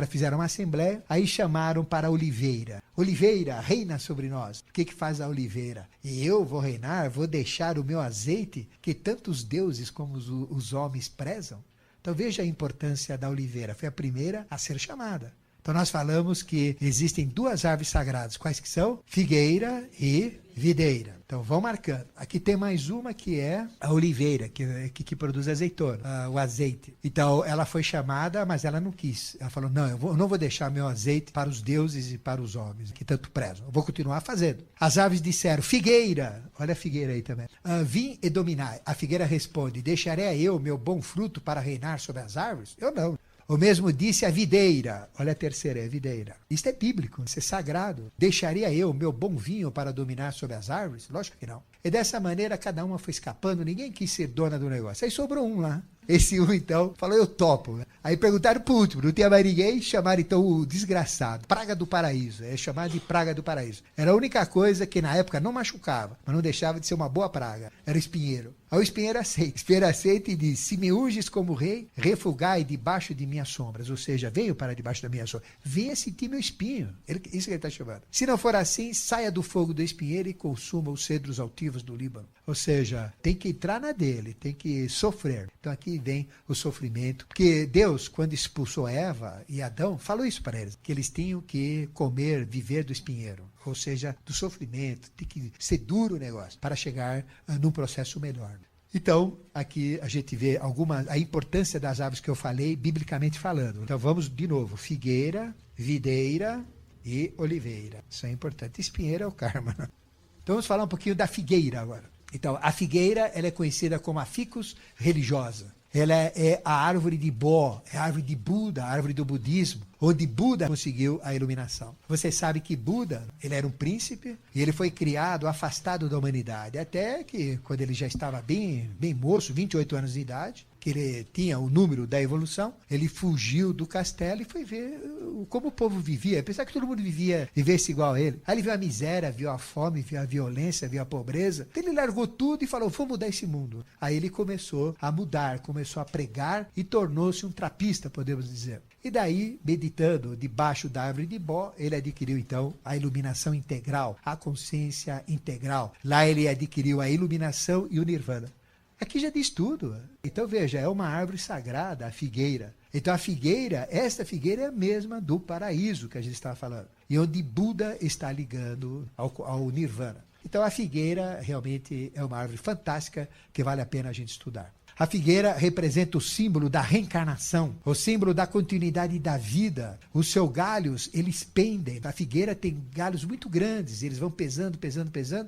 Fizeram uma assembleia, aí chamaram para a oliveira. Oliveira, reina sobre nós. O que faz a oliveira? E eu vou reinar, vou deixar o meu azeite, que tantos deuses como os homens prezam. Então veja a importância da oliveira. Foi a primeira a ser chamada. Então nós falamos que existem duas árvores sagradas. Quais que são? Figueira e videira. Então vão marcando. Aqui tem mais uma que é a oliveira, que produz azeitona, o azeite. Então ela foi chamada, mas ela não quis. Ela falou, não, eu não vou deixar meu azeite para os deuses e para os homens, que tanto prezam. Eu vou continuar fazendo. As aves disseram, figueira, olha a figueira aí também. Vim e dominai. A figueira responde, deixarei eu meu bom fruto para reinar sobre as árvores? Eu não. O mesmo disse a videira. Olha a terceira, é a videira. Isto é bíblico, isso é sagrado. Deixaria eu meu bom vinho para dominar sobre as árvores? Lógico que não. E dessa maneira cada uma foi escapando, ninguém quis ser dona do negócio. Aí sobrou um lá. Esse um então falou, eu topo. Aí perguntaram pro último, não tinha mais ninguém, chamaram então o desgraçado. Praga do paraíso, é chamado de praga do paraíso. Era a única coisa que na época não machucava, mas não deixava de ser uma boa praga. Era o espinheiro. Aí o espinheiro aceita. O espinheiro aceita e diz, se me unges como rei, refugai debaixo de minhas sombras. Ou seja, veio para debaixo da minha sombra. Venha sentir meu espinho. Isso que ele está chamando. Se não for assim, saia do fogo do espinheiro e consuma os cedros altivos do Líbano. Ou seja, tem que entrar na dele, tem que sofrer. Então aqui vem o sofrimento. Porque Deus, quando expulsou Eva e Adão, falou isso para eles, que eles tinham que comer, viver do espinheiro. Ou seja, do sofrimento, tem que ser duro o negócio para chegar num processo melhor. Então, aqui a gente vê a importância das árvores que eu falei, biblicamente falando. Então vamos de novo, figueira, videira e oliveira. Isso é importante. Espinheiro é o karma. Então vamos falar um pouquinho da figueira agora. Então, a figueira ela é conhecida como a ficus religiosa. Ela é a árvore de Bo, é a árvore de Buda, a árvore do budismo, onde Buda conseguiu a iluminação. Você sabe que Buda, ele era um príncipe e ele foi criado afastado da humanidade, até que quando ele já estava bem moço, 28 anos de idade, que ele tinha o número da evolução, ele fugiu do castelo e foi ver como o povo vivia. Pensava que todo mundo vivesse igual a ele. Aí ele viu a miséria, viu a fome, viu a violência, viu a pobreza. Então ele largou tudo e falou, vou mudar esse mundo. Aí ele começou a mudar, começou a pregar e tornou-se um trapista, podemos dizer. E daí, meditando debaixo da árvore de Bo, ele adquiriu então a iluminação integral, a consciência integral. Lá ele adquiriu a iluminação e o nirvana. Aqui já diz tudo. Então veja, é uma árvore sagrada, a figueira. Então a figueira, esta figueira é a mesma do paraíso que a gente estava falando. E onde Buda está ligando ao nirvana. Então a figueira realmente é uma árvore fantástica que vale a pena a gente estudar. A figueira representa o símbolo da reencarnação, o símbolo da continuidade da vida. Os seus galhos, eles pendem. A figueira tem galhos muito grandes, eles vão pesando,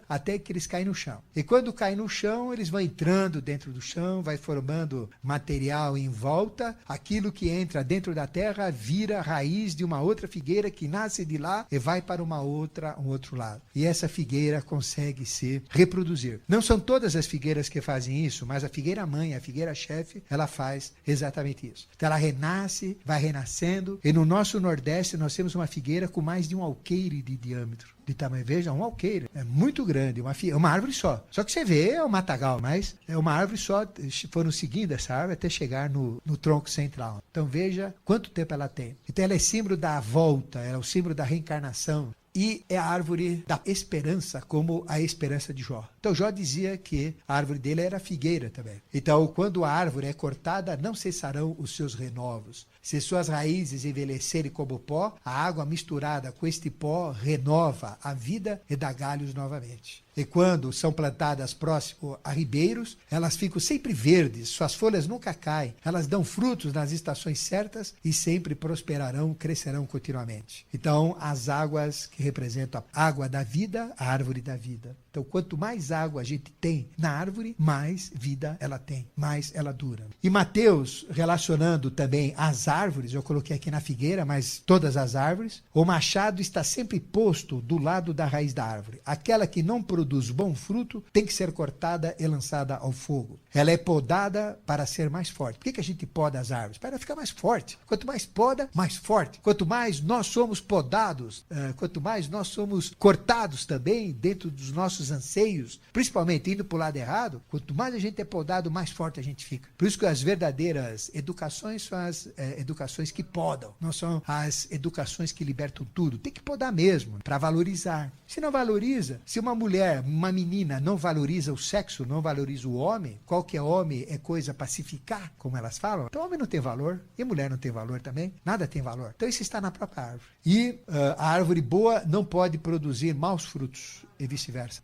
até que eles caem no chão. E quando caem no chão, eles vão entrando dentro do chão, vai formando material em volta. Aquilo que entra dentro da terra vira raiz de uma outra figueira que nasce de lá e vai para um outro lado. E essa figueira consegue se reproduzir. Não são todas as figueiras que fazem isso, mas a figueira mãe, mãe, a figueira chefe, ela faz exatamente isso. Então ela renasce, vai renascendo, e no nosso Nordeste nós temos uma figueira com mais de um alqueire de diâmetro. De tamanho, veja, um alqueire. É muito grande, uma árvore só. Só que você vê, é um matagal, mas é uma árvore só. Foram seguindo essa árvore até chegar no tronco central. Então veja quanto tempo ela tem. Então ela é símbolo da volta, ela é o símbolo da reencarnação. E é a árvore da esperança, como a esperança de Jó. Então Jó dizia que a árvore dele era a figueira também. Então quando a árvore é cortada, não cessarão os seus renovos. Se suas raízes envelhecerem como pó, a água misturada com este pó renova a vida e dá galhos novamente. E quando são plantadas próximo a ribeiros, elas ficam sempre verdes, suas folhas nunca caem, elas dão frutos nas estações certas e sempre prosperarão, crescerão continuamente. Então, as águas que representam a água da vida, a árvore da vida. Então, quanto mais água a gente tem na árvore, mais vida ela tem, mais ela dura. E Mateus, relacionando também as árvores, eu coloquei aqui na figueira, mas todas as árvores, o machado está sempre posto do lado da raiz da árvore. Aquela que não produz bom fruto tem que ser cortada e lançada ao fogo. Ela é podada para ser mais forte. Por que a gente poda as árvores? Para ficar mais forte. Quanto mais poda, mais forte. Quanto mais nós somos podados, quanto mais nós somos cortados também dentro dos nossos anseios, principalmente indo para o lado errado, quanto mais a gente é podado, mais forte a gente fica. Por isso que as verdadeiras educações são as educações que podam, não são as educações que libertam tudo. Tem que podar mesmo, para valorizar. Se não valoriza, se uma mulher, uma menina não valoriza o sexo, não valoriza o homem, qualquer homem é coisa para se ficar, como elas falam, então homem não tem valor, e mulher não tem valor também, nada tem valor. Então isso está na própria árvore. E a árvore boa não pode produzir maus frutos, e vice-versa.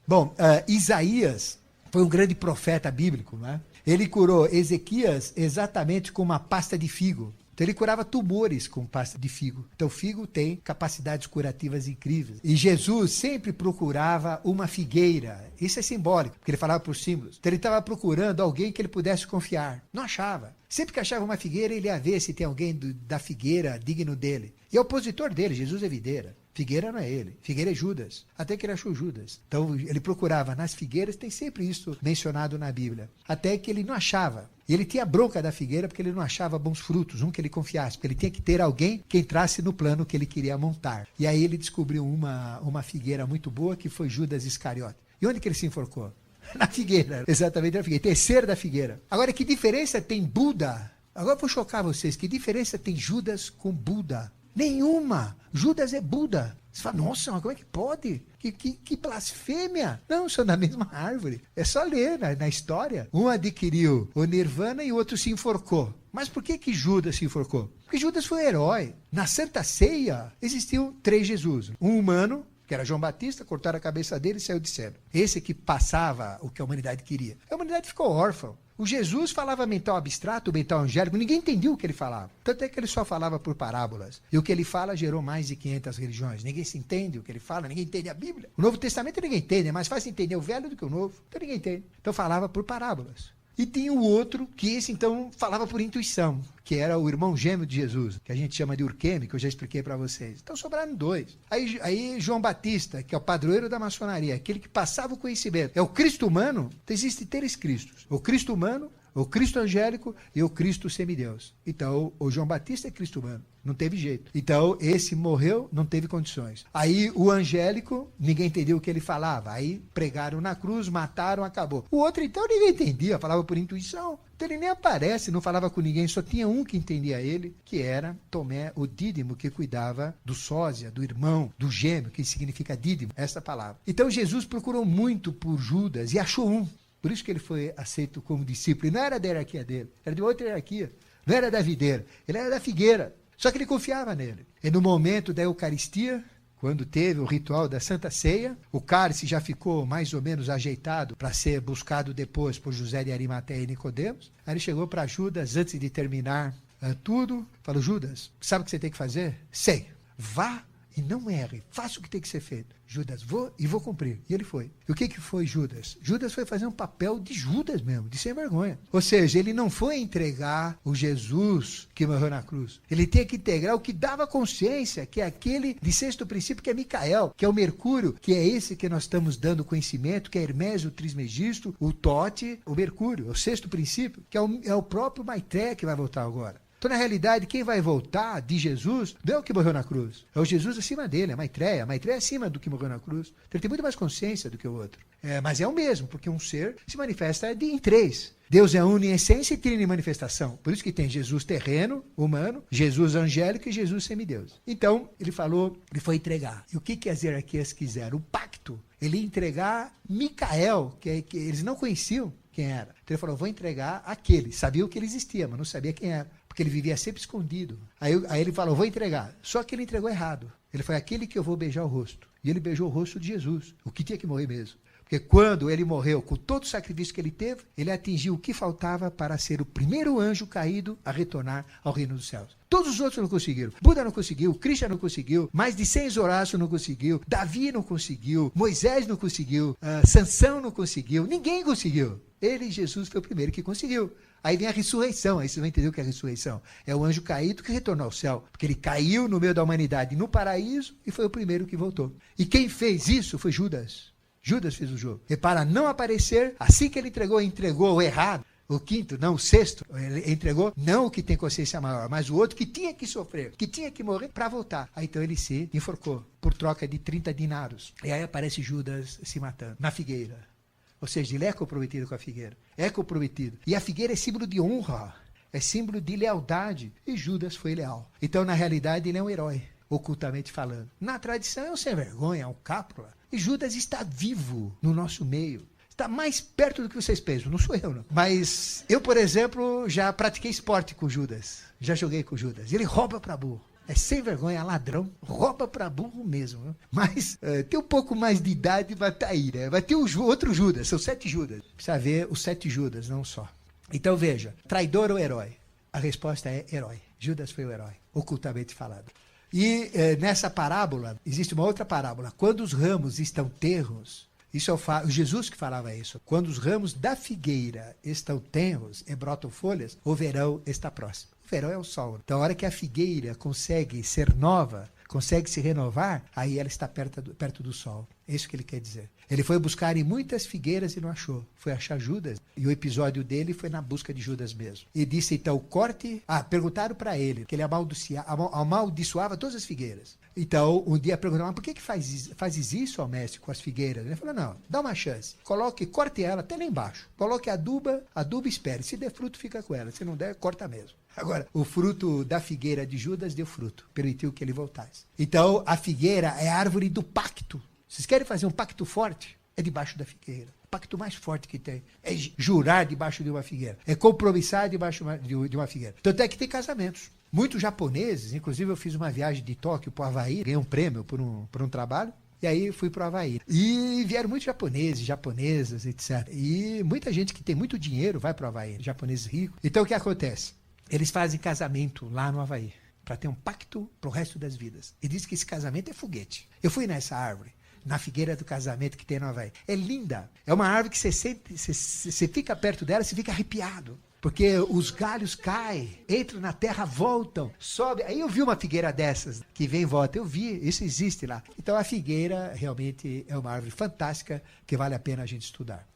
Bom, Isaías foi um grande profeta bíblico, né? Ele curou Ezequias exatamente com uma pasta de figo. Então ele curava tumores com pasta de figo. Então o figo tem capacidades curativas incríveis. E Jesus sempre procurava uma figueira. Isso é simbólico, porque ele falava por símbolos. Então ele estava procurando alguém que ele pudesse confiar. Não achava. Sempre que achava uma figueira, ele ia ver se tem alguém da figueira digno dele. E é o opositor dele, Jesus é videira. Figueira não é ele, figueira é Judas, até que ele achou Judas. Então ele procurava nas figueiras, tem sempre isso mencionado na Bíblia, até que ele não achava. E ele tinha bronca da figueira porque ele não achava bons frutos, um que ele confiasse, porque ele tinha que ter alguém que entrasse no plano que ele queria montar. E aí ele descobriu uma figueira muito boa, que foi Judas Iscariote. E onde que ele se enforcou? Na figueira, exatamente na figueira, terceiro da figueira. Agora, que diferença tem Buda? Agora eu vou chocar vocês, que diferença tem Judas com Buda? Nenhuma. Judas é Buda. Você fala, nossa, mas como é que pode? Que blasfêmia. Não, são da mesma árvore. É só ler na história. Um adquiriu o nirvana e o outro se enforcou. Mas por que Judas se enforcou? Porque Judas foi um herói. Na Santa Ceia existiam 3 Jesus. Um humano, que era João Batista, cortaram a cabeça dele e saiu de cena. Esse que passava o que a humanidade queria. A humanidade ficou órfã. O Jesus falava mental abstrato, mental angélico, ninguém entendia o que ele falava. Tanto é que ele só falava por parábolas. E o que ele fala gerou mais de 500 religiões. Ninguém se entende o que ele fala, ninguém entende a Bíblia. O Novo Testamento ninguém entende, é mais fácil entender o Velho do que o Novo. Então ninguém entende. Então falava por parábolas. E tinha o outro, que esse então falava por intuição, que era o irmão gêmeo de Jesus, que a gente chama de Urqueme, que eu já expliquei para vocês. Então sobraram 2. Aí João Batista, que é o padroeiro da maçonaria, aquele que passava o conhecimento. É o Cristo humano. Então existem 3 Cristos. O Cristo humano, o Cristo angélico e o Cristo semideus. Então, o João Batista é Cristo humano. Não teve jeito. Então, esse morreu, não teve condições. Aí, o angélico, ninguém entendeu o que ele falava. Aí, pregaram na cruz, mataram, acabou. O outro, então, ninguém entendia, falava por intuição. Então, ele nem aparece, não falava com ninguém, só tinha um que entendia ele, que era Tomé, o Dídimo, que cuidava do sósia, do irmão, do gêmeo, que significa Dídimo, essa palavra. Então, Jesus procurou muito por Judas e achou um. Por isso que ele foi aceito como discípulo. E não era da hierarquia dele, era de outra hierarquia. Não era da videira, ele era da figueira. Só que ele confiava nele. E no momento da Eucaristia, quando teve o ritual da Santa Ceia, o cálice já ficou mais ou menos ajeitado para ser buscado depois por José de Arimateia e Nicodemos. Aí ele chegou para Judas, antes de terminar tudo, falou, Judas, sabe o que você tem que fazer? Sei, vá e não erre, faça o que tem que ser feito. Judas, vou cumprir. E ele foi. E o que foi Judas? Judas foi fazer um papel de Judas mesmo, de sem vergonha. Ou seja, ele não foi entregar o Jesus que morreu na cruz. Ele tinha que integrar o que dava consciência, que é aquele de sexto princípio, que é Micael, que é o Mercúrio, que é esse que nós estamos dando conhecimento, que é Hermes, o Trismegisto, o Tote, o Mercúrio, o sexto princípio, que é o próprio Maitreya que vai voltar agora. Então, na realidade, quem vai voltar de Jesus não é o que morreu na cruz. É o Jesus acima dele, é Maitreya. Maitreya é acima do que morreu na cruz. Então, ele tem muito mais consciência do que o outro. Mas é o mesmo, porque um ser se manifesta em três. Deus é uno em essência e trino em manifestação. Por isso que tem Jesus terreno, humano, Jesus angélico e Jesus semideus. Então, ele foi entregar. E o que as hierarquias quiseram? O pacto. Ele ia entregar Micael, que eles não conheciam quem era. Então ele falou, vou entregar aquele. Sabia que ele existia, mas não sabia quem era. Porque ele vivia sempre escondido. Aí ele falou, vou entregar. Só que ele entregou errado. Ele foi aquele que eu vou beijar o rosto. E ele beijou o rosto de Jesus, o que tinha que morrer mesmo. Porque quando ele morreu, com todo o sacrifício que ele teve, ele atingiu o que faltava para ser o primeiro anjo caído a retornar ao reino dos céus. Todos os outros não conseguiram. Buda não conseguiu, Krishna não conseguiu, mais de 100 Horácio não conseguiu, Davi não conseguiu, Moisés não conseguiu, Sansão não conseguiu, ninguém conseguiu. Ele, Jesus, foi o primeiro que conseguiu. Aí vem a ressurreição, aí você vai entender o que é a ressurreição. É o anjo caído que retornou ao céu, porque ele caiu no meio da humanidade no paraíso e foi o primeiro que voltou. E quem fez isso foi Judas. Judas fez o jogo. E para não aparecer, assim que ele entregou o errado, o quinto, não, o sexto, ele entregou não o que tem consciência maior, mas o outro que tinha que sofrer, que tinha que morrer para voltar. Aí então ele se enforcou por troca de 30 dinários. E aí aparece Judas se matando na figueira. Ou seja, ele é comprometido com a figueira. É comprometido. E a figueira é símbolo de honra, é símbolo de lealdade. E Judas foi leal. Então, na realidade, ele é um herói, ocultamente falando. Na tradição é um sem vergonha, é um cápula. E Judas está vivo no nosso meio. Está mais perto do que vocês pensam. Não sou eu, não. Mas eu, por exemplo, já pratiquei esporte com Judas. Já joguei com Judas. Ele rouba para burro. É sem vergonha, é ladrão, rouba para burro mesmo. Né? Mas tem um pouco mais de idade, vai estar aí, né? Vai ter outro Judas, são 7 Judas. Precisa ver os 7 Judas, não só. Então veja, traidor ou herói? A resposta é herói. Judas foi o herói, ocultamente falado. E nessa parábola, existe uma outra parábola. Quando os ramos estão tenros, isso é o Jesus que falava isso. Quando os ramos da figueira estão tenros e brotam folhas, o verão está próximo. O verão é o sol. Então, a hora que a figueira consegue ser nova, consegue se renovar, aí ela está perto do sol. É isso que ele quer dizer. Ele foi buscar em muitas figueiras e não achou. Foi achar Judas. E o episódio dele foi na busca de Judas mesmo. E disse, então, corte... perguntaram para ele, que ele amaldiçoava todas as figueiras. Então, um dia perguntaram, mas por que fazes isso, ó mestre, com as figueiras? Ele falou, não, dá uma chance. Corte ela até lá embaixo. Coloque aduba e espere. Se der fruto, fica com ela. Se não der, corta mesmo. Agora, o fruto da figueira de Judas deu fruto, permitiu que ele voltasse. Então, a figueira é a árvore do pacto. Vocês querem fazer um pacto forte? É debaixo da figueira. O pacto mais forte que tem é jurar debaixo de uma figueira. É compromissar debaixo de uma figueira. Tanto é que tem casamentos. Muitos japoneses, inclusive eu fiz uma viagem de Tóquio para o Havaí, ganhei um prêmio por um trabalho. E aí fui para o Havaí. E vieram muitos japoneses, japonesas, etc. E muita gente que tem muito dinheiro vai para o Havaí, japoneses ricos. Então o que acontece? Eles fazem casamento lá no Havaí, para ter um pacto para o resto das vidas. E diz que esse casamento é foguete. Eu fui nessa árvore, na figueira do casamento que tem no Havaí. É linda. É uma árvore que você fica perto dela, você fica arrepiado. Porque os galhos caem, entram na terra, voltam, sobem. Aí eu vi uma figueira dessas, que vem e volta. Eu vi, isso existe lá. Então a figueira realmente é uma árvore fantástica que vale a pena a gente estudar.